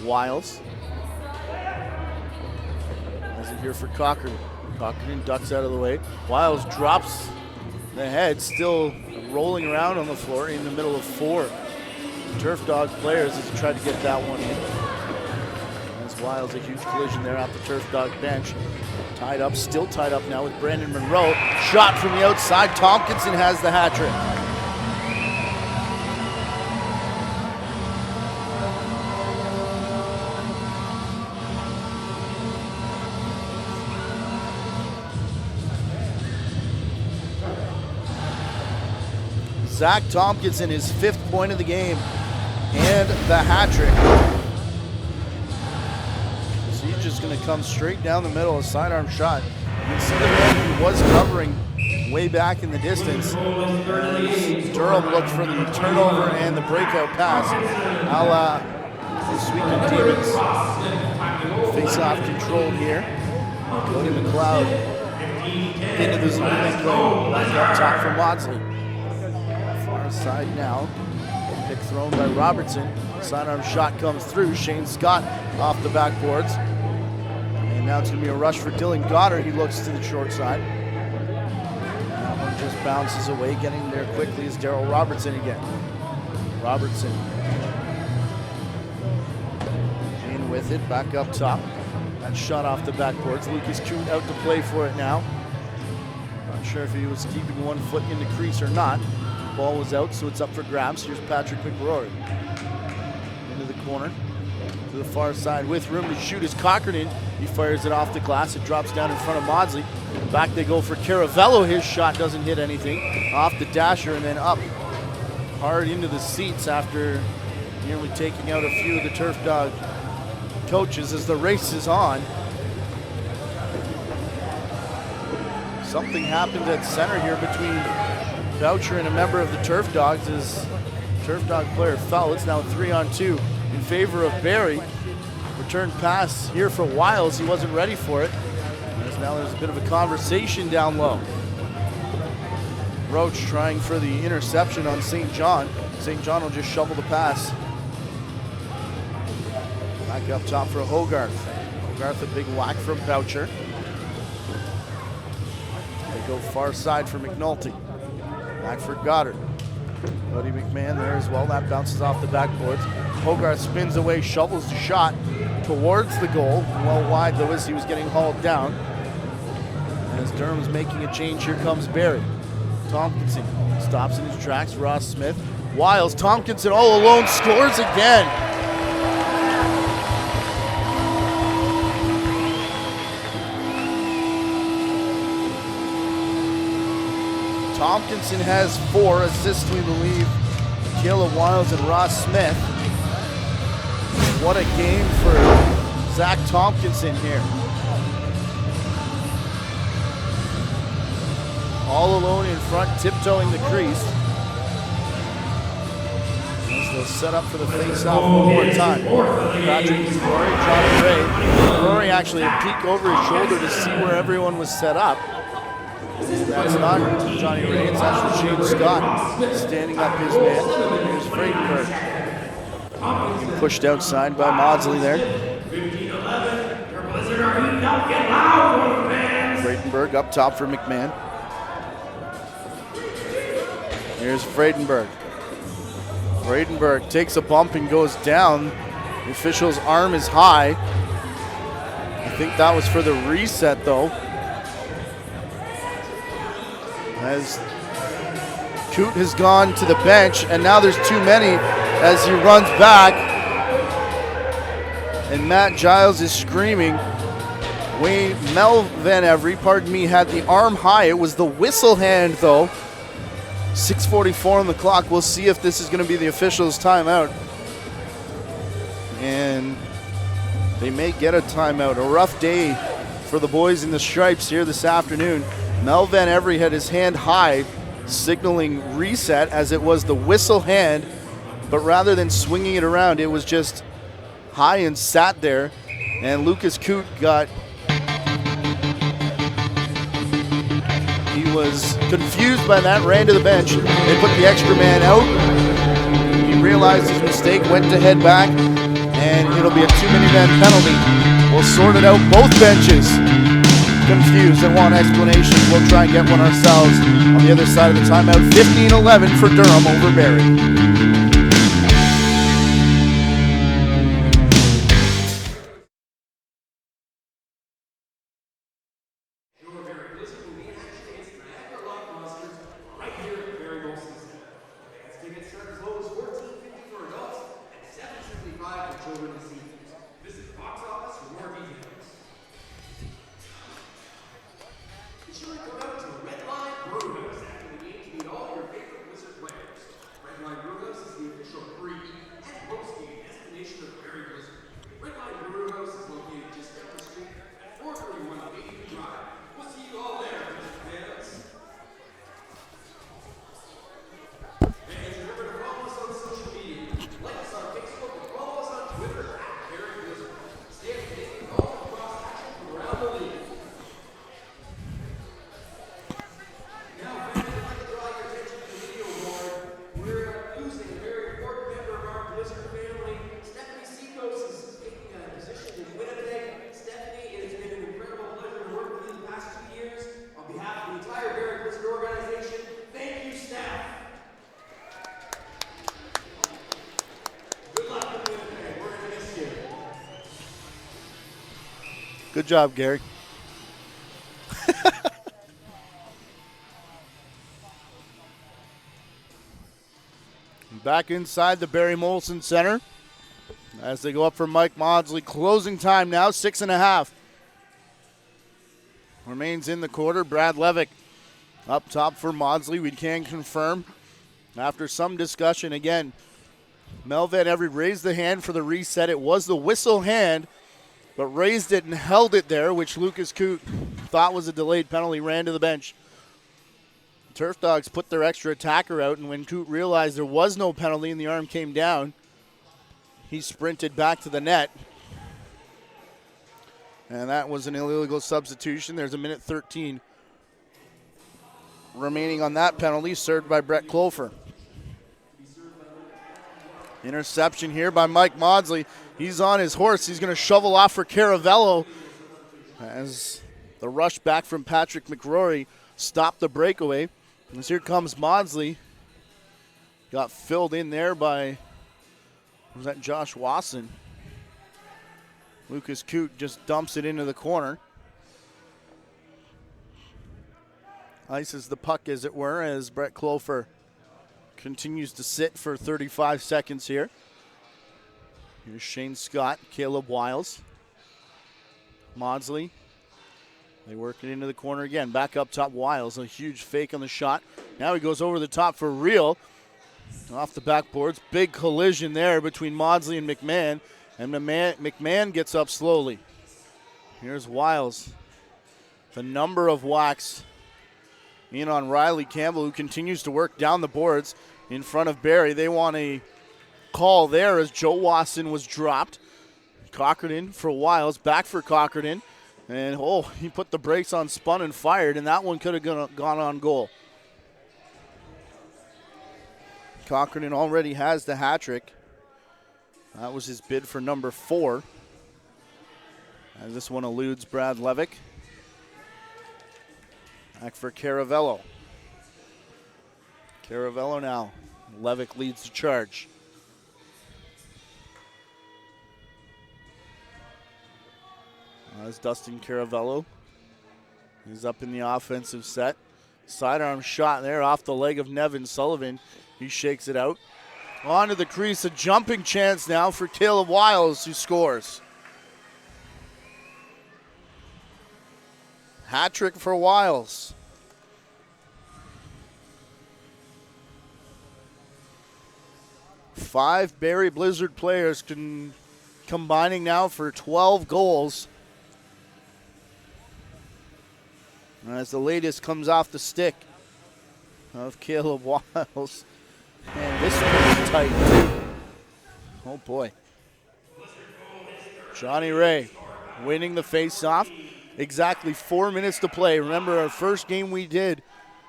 Wiles. As it here for Cochran. Cochran ducks out of the way. Wiles drops the head, still rolling around on the floor in the middle of 4 Turf Dog players as he tried to get that one in. As Wiles, a huge collision there off the Turf Dog bench. Tied up, still tied up now with Brandon Monroe. Shot from the outside. Tompkinson has the hat trick. Zach Tompkinson, his 5th point of the game, and the hat trick. So he's just going to come straight down the middle, a sidearm shot. You can see the man who was covering way back in the distance. Durham looked for the turnover and the breakout pass. A la the Sweetman Demons. Face-off controlled here. Cody McLeod into the zone and play back up top for Maudsley. Side now. Pick thrown by Robertson. Sidearm shot comes through. Shane Scott off the backboards. And now it's going to be a rush for Dylan Goddard. He looks to the short side. That one just bounces away. Getting there quickly is Darryl Robertson again. Robertson. In with it. Back up top. That shot off the backboards. Lucas Coote out to play for it now. Not sure if he was keeping one foot in the crease or not. Ball was out, so it's up for grabs. Here's Patrick McRory. Into the corner. To the far side with room to shoot is Cochrane. He fires it off the glass. It drops down in front of Maudsley. Back they go for Caravello. His shot doesn't hit anything. Off the dasher and then up hard into the seats after nearly taking out a few of the Turf Dog coaches as the race is on. Something happened at center here between Boucher and a member of the Turf Dogs as Turf Dog player fell. It's now 3-on-2 in favor of Barrie. Return pass here for Wiles. He wasn't ready for it. As now there's a bit of a conversation down low. Roach trying for the interception on St. John. St. John will just shovel the pass. Back up top for Hogarth. Hogarth a big whack from Boucher. They go far side for McNulty. Back for Goddard. Buddy McMahon there as well. That bounces off the backboards. Hogarth spins away, shovels the shot towards the goal. Well wide though as he was getting hauled down. As Durham's making a change, here comes Barrie. Tompkinson stops in his tracks. Ross Smith. Wiles. Tompkinson all alone scores again. Tompkinson has 4 assists, we believe. Caleb Wiles and Ross Smith. What a game for Zach Tompkinson here. All alone in front, tiptoeing the crease. As they'll set up for the face-off one more time. Patrick Rory, Johnny Ray. Rory actually a peek over his shoulder to see where everyone was set up. That's not Johnny Ray, it's actually Shane Scott standing up his man. Here's Freidenberg. Being pushed outside by Maudsley there. 15-11. Your Blizzard are heating up. Get loud for the fans. Freidenberg up top for McMahon. Here's Freidenberg. Freidenberg takes a bump and goes down. The official's arm is high. I think that was for the reset though. As Coote has gone to the bench, and now there's too many as he runs back. And Matt Giles is screaming. Mel Van Every, pardon me, had the arm high. It was the whistle hand, though. 6:44 on the clock. We'll see if this is going to be the officials' timeout. And they may get a timeout. A rough day for the boys in the stripes here this afternoon. Mel Van Every had his hand high, signaling reset as it was the whistle hand, but rather than swinging it around, it was just high and sat there. And Lucas Coote he was confused by that, ran to the bench. They put the extra man out. He realized his mistake, went to head back, and it'll be a 2-man penalty. We'll sort it out, both benches confused and want explanations. We'll try and get one ourselves on the other side of the timeout. 15-11 for Durham over Barrie. Red Line Brewhouse after the game to meet all your favorite Wizard players. Red Line Brewhouse is Good job, Gary. Back inside the Barrie Molson Center as they go up for Mike Maudsley. Closing time now, 6.5. Remains in the quarter. Brad Levick up top for Maudsley. We can confirm after some discussion again. Mel Van Every raised the hand for the reset. It was the whistle hand, but raised it and held it there, which Lucas Coote thought was a delayed penalty, ran to the bench. Turf Dogs put their extra attacker out, and when Coote realized there was no penalty and the arm came down, he sprinted back to the net. And that was an illegal substitution. There's a minute 13 remaining on that penalty, served by Brett Clofer. Interception here by Mike Maudsley. He's on his horse. He's going to shovel off for Caravello as the rush back from Patrick McRory stopped the breakaway. And here comes Maudsley. Got filled in there by, was that Josh Wasson? Lucas Coote just dumps it into the corner. Ices the puck, as it were, as Brett Clofer continues to sit for 35 seconds here. Here's Shane Scott, Caleb Wiles. Maudsley. They work it into the corner again. Back up top, Wiles. A huge fake on the shot. Now he goes over the top for real. Off the backboards. Big collision there between Maudsley and McMahon. And McMahon gets up slowly. Here's Wiles. The number of whacks in on Riley Campbell, who continues to work down the boards in front of Barrie. They want a call there as Joe Wasson was dropped. Cockerton for Wiles, back for Cockerton. And, he put the brakes on, spun and fired, and that one could have gone on goal. Cockerton already has the hat trick. That was his bid for number 4. And this one eludes Brad Levick. Back for Caravello. Caravello now. Levick leads the charge. As Dustin Caravello is up in the offensive set. Sidearm shot there off the leg of Nevin Sullivan. He shakes it out. Onto the crease, a jumping chance now for Caleb Wiles, who scores. Hat trick for Wiles. Five Barrie Blizzard players combining now for 12 goals. As the latest comes off the stick of Caleb Wiles. And this one's tight. Oh boy. Johnny Ray winning the face-off. Exactly 4 minutes to play. Remember our first game we did,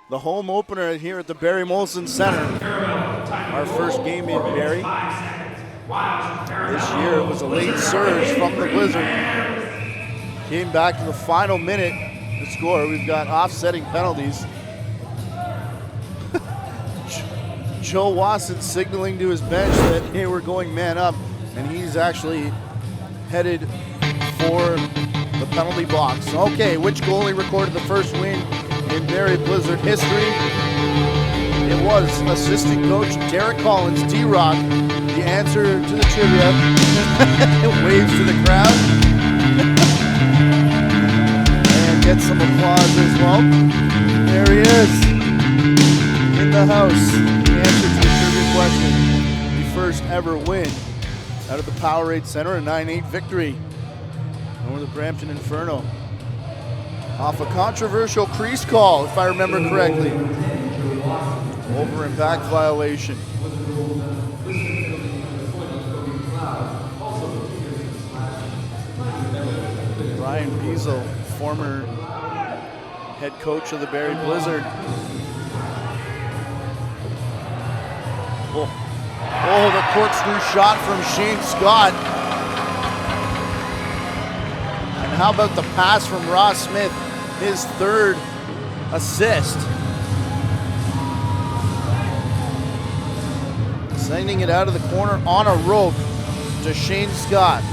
the home opener here at the Barrie Molson Center. Our first game in Barrie. This year it was a late surge from the Blizzard. Came back to the final minute to score. We've got offsetting penalties. Joe Wasson signaling to his bench that, hey, we're going man up, and he's actually headed for the penalty box. Okay, which goalie recorded the first win in Barrie Blizzard history? It was assistant coach Derek Collins, D-Rock. The answer to the trivia. Waves to the crowd. And gets some applause as well. There he is. In the house. The answer to the trivia question. The first ever win out of the Powerade Center, a 9-8 victory over the Brampton Inferno. Off a controversial crease call, if I remember correctly. Over and back violation. Brian Beazle, former head coach of the Barrie Blizzard. Oh, the corkscrew shot from Shane Scott. And how about the pass from Ross Smith, his third assist. Sending it out of the corner on a rope to Shane Scott.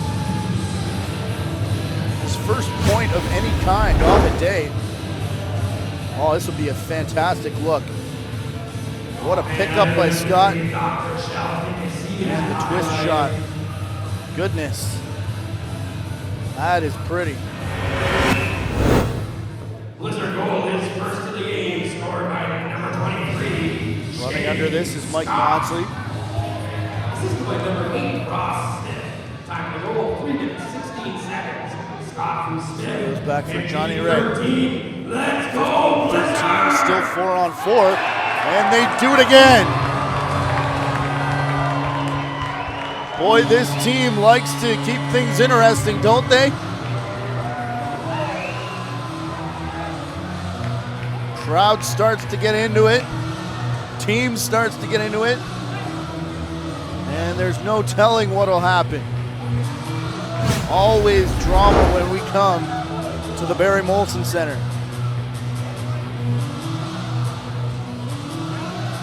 His first point of any kind on the day. Oh, this will be a fantastic look. What a pickup by Scott. And the twist shot. Goodness. That is pretty. Blizzard goal is first of the game, scored by number 23. Running under this is Mike Maudsley. Assisted by number 8, Ross Smith. Time of the goal, 3 minutes, 16 seconds. Scott from Smith. Goes back for Johnny Ray. 13. Let's go, 13, still 4-on-4. And they do it again. Boy, this team likes to keep things interesting, don't they? Crowd starts to get into it. Team starts to get into it. And there's no telling what'll happen. Always drama when we come to the Barrie Molson Center.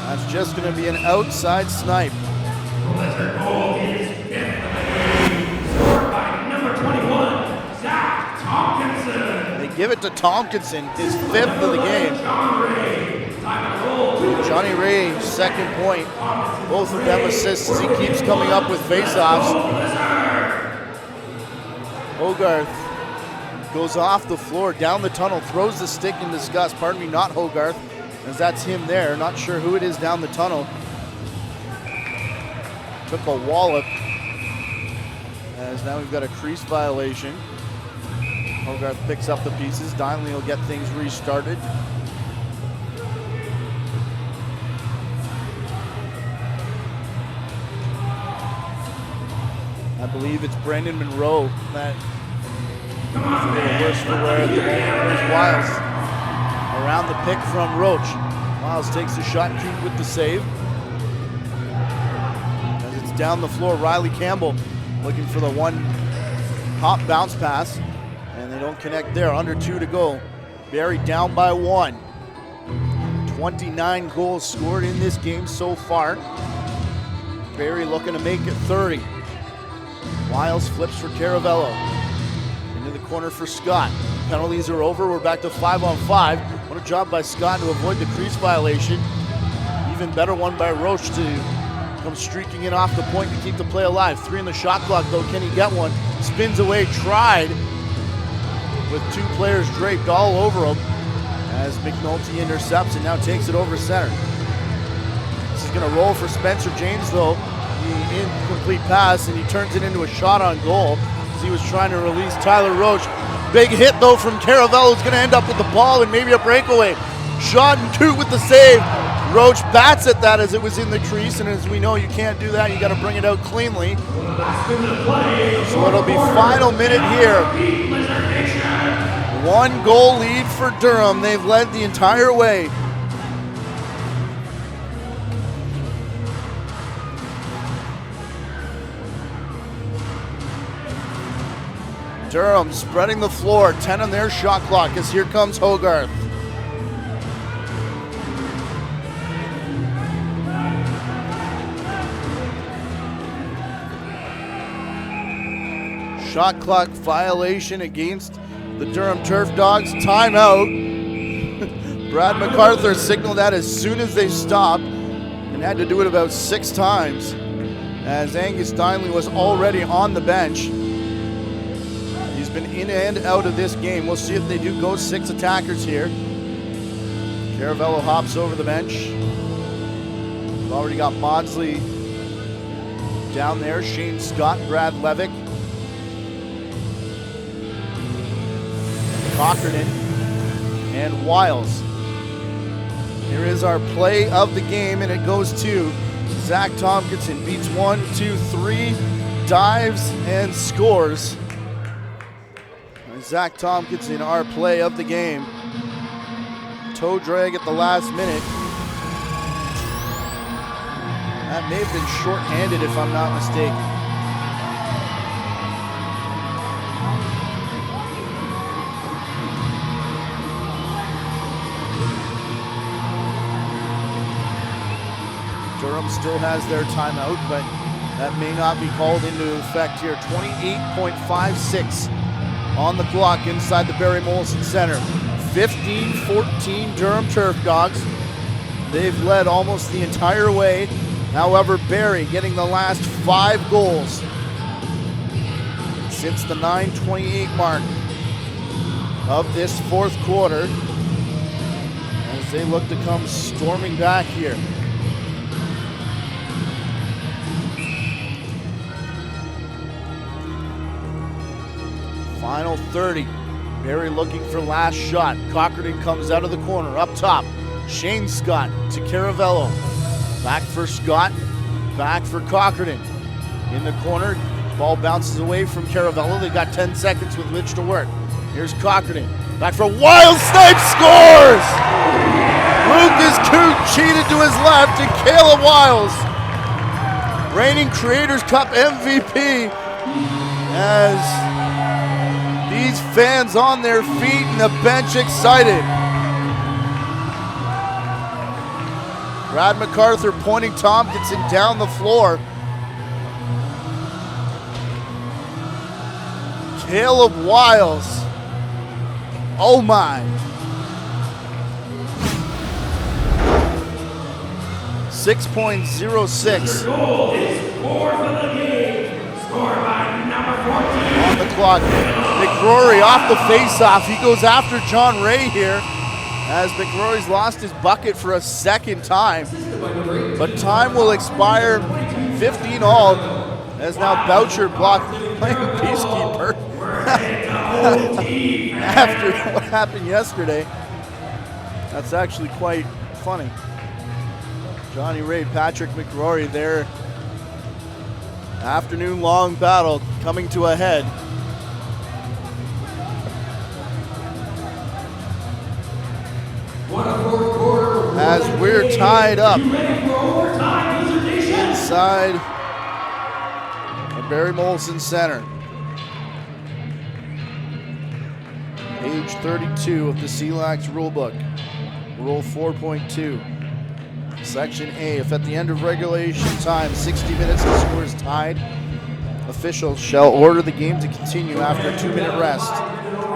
That's just going to be an outside snipe. Blizzard goal is fifth of the game, scored by number 21, Zach Tompkinson. They give it to Tompkinson, his 5th of the game. Johnny Ray, second point. Both of them assists as he keeps coming up with faceoffs. Hogarth goes off the floor, down the tunnel, throws the stick in disgust. Pardon me, not Hogarth, as that's him there. Not sure who it is down the tunnel. Took a wallop. As now we've got a crease violation. Hogarth picks up the pieces. Donnelly will get things restarted. I believe it's Brandon Monroe that is a little worse for wear at the moment. There's Wiles around the pick from Roach. Wiles takes the shot and keep with the save. As it's down the floor, Riley Campbell looking for the one hop bounce pass. And they don't connect there. Under 2 to go. Barrie down by 1. 29 goals scored in this game so far. Barrie looking to make it 30. Wiles flips for Caravello. Into the corner for Scott. Penalties are over. We're back to 5-on-5. What a job by Scott to avoid the crease violation. Even better one by Roach to come streaking in off the point to keep the play alive. 3 in the shot clock though. Can he get one? Spins away, tried. With 2 players draped all over him as McNulty intercepts and now takes it over center. This is going to roll for Spencer James though. The incomplete pass, and he turns it into a shot on goal as he was trying to release Tyler Roach. Big hit though from Caravello, who's going to end up with the ball and maybe a breakaway. Shot and 2 with the save. Roach bats at that as it was in the crease, and as we know, you can't do that. You got to bring it out cleanly. So it'll be final minute here. 1 goal lead for Durham. They've led the entire way. Durham spreading the floor, 10 on their shot clock as here comes Hogarth. Shot clock violation against the Durham Turf Dogs. Timeout. Brad MacArthur signaled that as soon as they stopped and had to do it about 6 times as Angus Donnelly was already on the bench. He's been in and out of this game. We'll see if they do go 6 attackers here. Caravello hops over the bench. We've already got Maudsley down there. Shane Scott, Brad Levick. Cockerton and Wiles. Here is our play of the game, and it goes to Zach Tompkinson. Beats 1, 2, 3, dives and scores. And Zach Tompkinson, our play of the game. Toe drag at the last minute. That may have been short-handed if I'm not mistaken. Durham still has their timeout, but that may not be called into effect here. 28.56 on the clock inside the Barrie Molson Center. 15-14 Durham Turf Dogs. They've led almost the entire way. However, Barrie getting the last 5 goals since the 9:28 mark of this fourth quarter as they look to come storming back here. Final 30. Barrie looking for last shot. Cockerton comes out of the corner, up top. Shane Scott to Caravello. Back for Scott, back for Cockerton. In the corner, ball bounces away from Caravello. They got 10 seconds with which to work. Here's Cockerton, back for Wild Snipe, scores! Lucas Coote cheated to his left, and Caleb Wiles, reigning Creators Cup MVP, as these fans on their feet and the bench excited. Brad MacArthur pointing Tompkinson down the floor. Caleb Wiles. Oh my. 6.06. Goal is 4th of the game. Scored by number 14. On the clock. McRory off the face-off. He goes after John Ray here, as McRory's lost his bucket for a second time. But time will expire. 15 all, as now Boucher blocked playing peacekeeper after what happened yesterday. That's actually quite funny. Johnny Ray, Patrick McRory, their afternoon long battle coming to a head. As we're tied up inside the Barrie Molson Center. Page 32 of the CLAX rulebook. Rule 4.2. Section A, if at the end of regulation time, 60 minutes, the score is tied, officials shall order the game to continue after a 2-minute rest.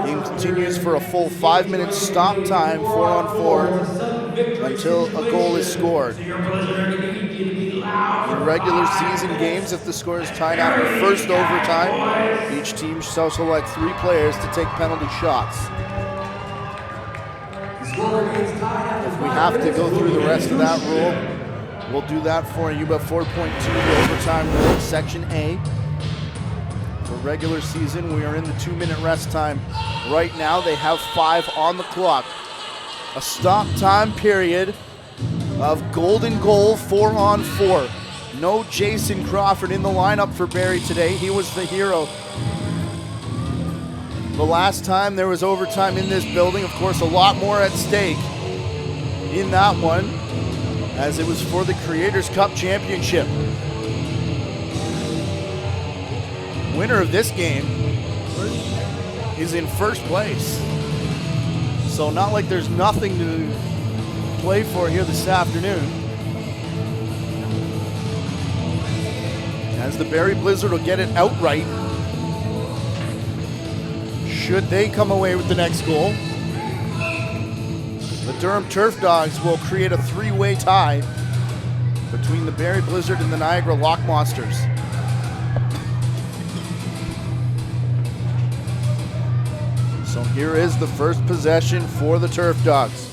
Game continues for a full 5-minute stop time, 4-on-4, until a goal is scored. In regular season games, if the score is tied after first overtime, each team shall select 3 players to take penalty shots. If we have to go through the rest of that rule, we'll do that for you. But 4.2, the overtime rule, Section A. For regular season, we are in the 2-minute rest time. Right now, they have 5 on the clock. A stop time period of golden goal, 4-on-4. No Jason Crawford in the lineup for Barrie today. He was the hero. The last time there was overtime in this building, of course, a lot more at stake in that one, as it was for the Creators Cup Championship. Winner of this game is in first place. So not like there's nothing to play for here this afternoon, as the Barrie Blizzard will get it outright should they come away with the next goal. The Durham Turf Dogs will create a 3-way tie between the Barrie Blizzard and the Niagara Lock Monsters. So here is the first possession for the Turf Dogs.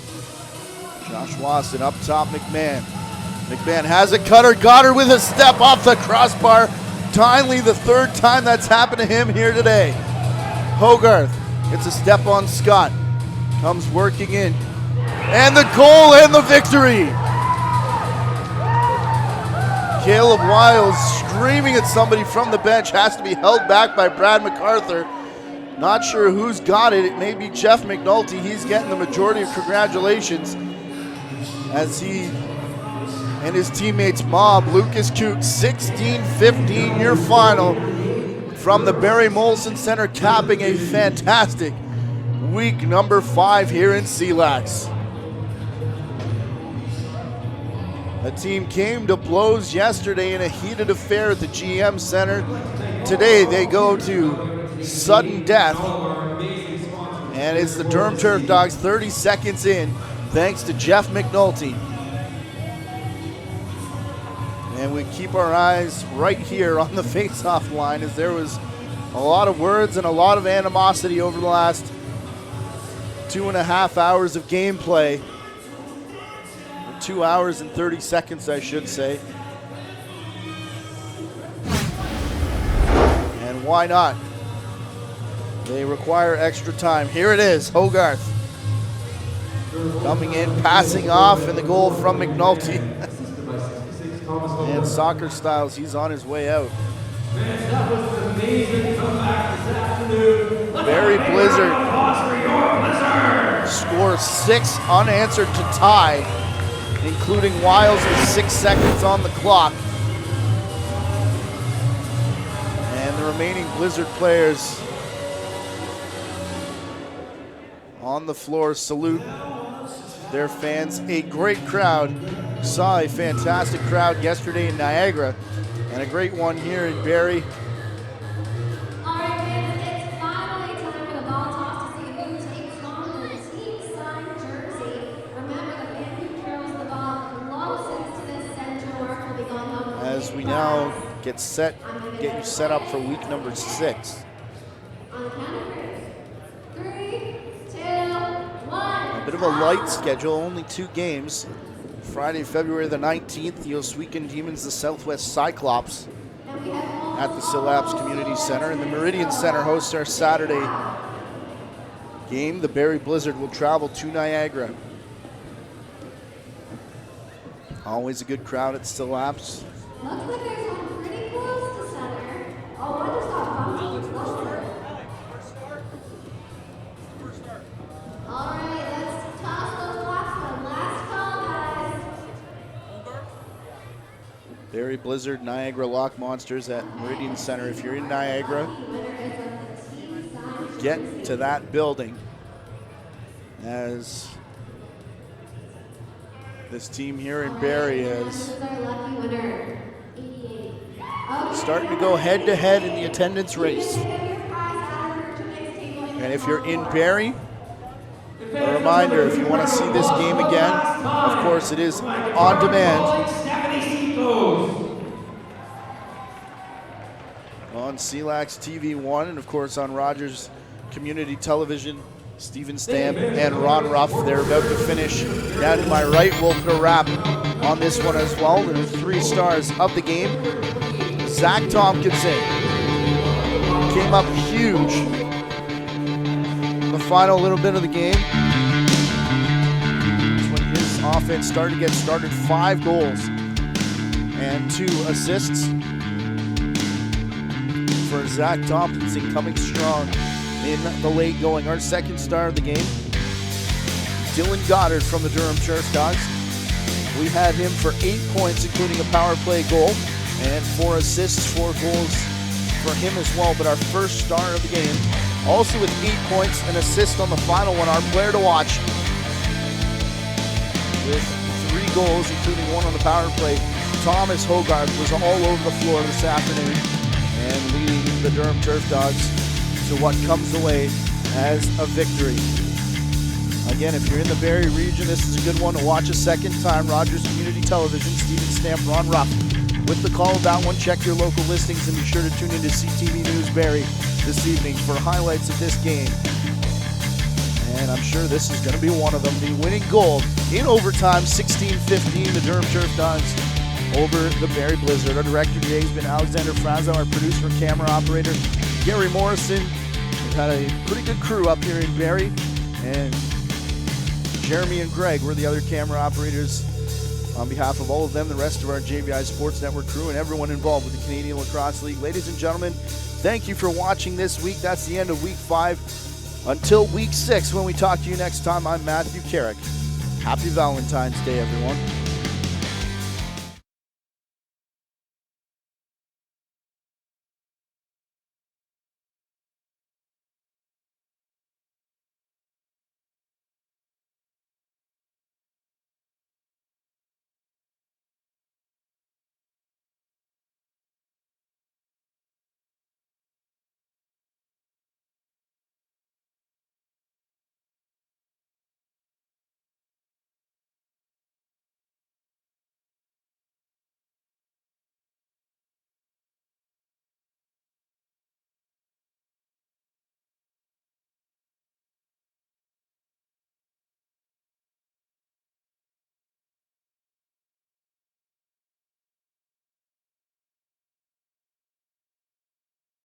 Josh Wasson up top, McMahon. McMahon has a cutter, got her with a step off the crossbar. Timely, the 3rd time that's happened to him here today. Hogarth gets a step on Scott. Comes working in. And the goal and the victory. Caleb Wiles screaming at somebody from the bench, has to be held back by Brad MacArthur. Not sure who's got it. It may be Jeff McNulty. He's getting the majority of congratulations as he and his teammates mob Lucas Coote. 16-15 your final from the Barrie Molson Center, capping a fantastic week number 5 here in CLAX. The team came to blows yesterday in a heated affair at the GM Center. Today they go to sudden death And it's the Durham Turf Dogs 30 seconds in, thanks to Jeff McNulty. And we keep our eyes right here on the face-off line, as there was a lot of words and a lot of animosity over the last 2.5 hours of gameplay. 2 hours and 30 seconds, I should say. And why not? They require extra time. Here it is, Hogarth coming in, passing off, and the goal from McNulty. And Soccer Styles, he's on his way out. That was an amazing comeback this afternoon. Barrie Blizzard scores 6 unanswered to tie, including Wiles with 6 seconds on the clock. And the remaining Blizzard players on the floor salute their fans. A great crowd. Saw a fantastic crowd yesterday in Niagara, and a great one here in Barrie. All right, fans, it's finally time for the ball toss to see who takes home the team-signed jersey. Remember, the fan who throws the ball closest to the center mark will be going home. As we now get you set up for week number 6. On the count of 3, 2, 1. A bit of a light schedule, only 2 games. Friday, February the 19th, the Oswegan Demons, the Southwest Cyclops at the Silapse Community Center. And the Meridian Center hosts our Saturday game. The Barrie Blizzard will travel to Niagara. Always a good crowd at Silapse. Looks like there's one pretty close to center. Oh, I just got bumped closer. All right, let's toss those blocks for the last call, guys. Barrie Blizzard, Niagara Lock Monsters at Meridian Center. If you're in Niagara, get to that building, as this team here in Barrie is starting to go head-to-head in the attendance race. And if you're in Barrie, a reminder, if you want to see this game again, of course it is on demand on CLAX TV 1, and of course on Rogers Community Television. Stephen Stamp and Ron Ruff, they're about to finish. Down to my right, we'll put a wrap on this one as well. The 3 stars of the game. Zach Tompkinson came up huge in the final little bit of the game. That's when his offense started to get started. 5 goals and 2 assists for Zach Tompkinson, coming strong in the late going. Our second star of the game, Dylan Goddard from the Durham Turf Dogs. We had him for 8 points, including a power play goal, and 4 assists, 4 goals for him as well. But our first star of the game, also with 8 points, an assist on the final one, our player to watch, with 3 goals, including 1 on the power play. Thomas Hogarth was all over the floor this afternoon and leading the Durham Turf Dogs to what comes away as a victory. Again, if you're in the Barrie region, this is a good one to watch a second time. Rogers Community Television, Stephen Stamp, Ron Ruff. With the call of that one, check your local listings and be sure to tune into CTV News Barrie this evening for highlights of this game. And I'm sure this is going to be one of them. The winning goal in overtime, 16-15, the Durham Turf Dogs over the Barrie Blizzard. Our director today has been Alexander Frazo, our producer and camera operator, Gary Morrison. We've had a pretty good crew up here in Barrie, and Jeremy and Greg were the other camera operators. On behalf of all of them, the rest of our JVI Sports Network crew, and everyone involved with the Canadian Lacrosse League. Ladies and gentlemen, thank you for watching this week. That's the end of week 5. Until week 6, when we talk to you next time, I'm Matthew Carrick. Happy Valentine's Day, everyone.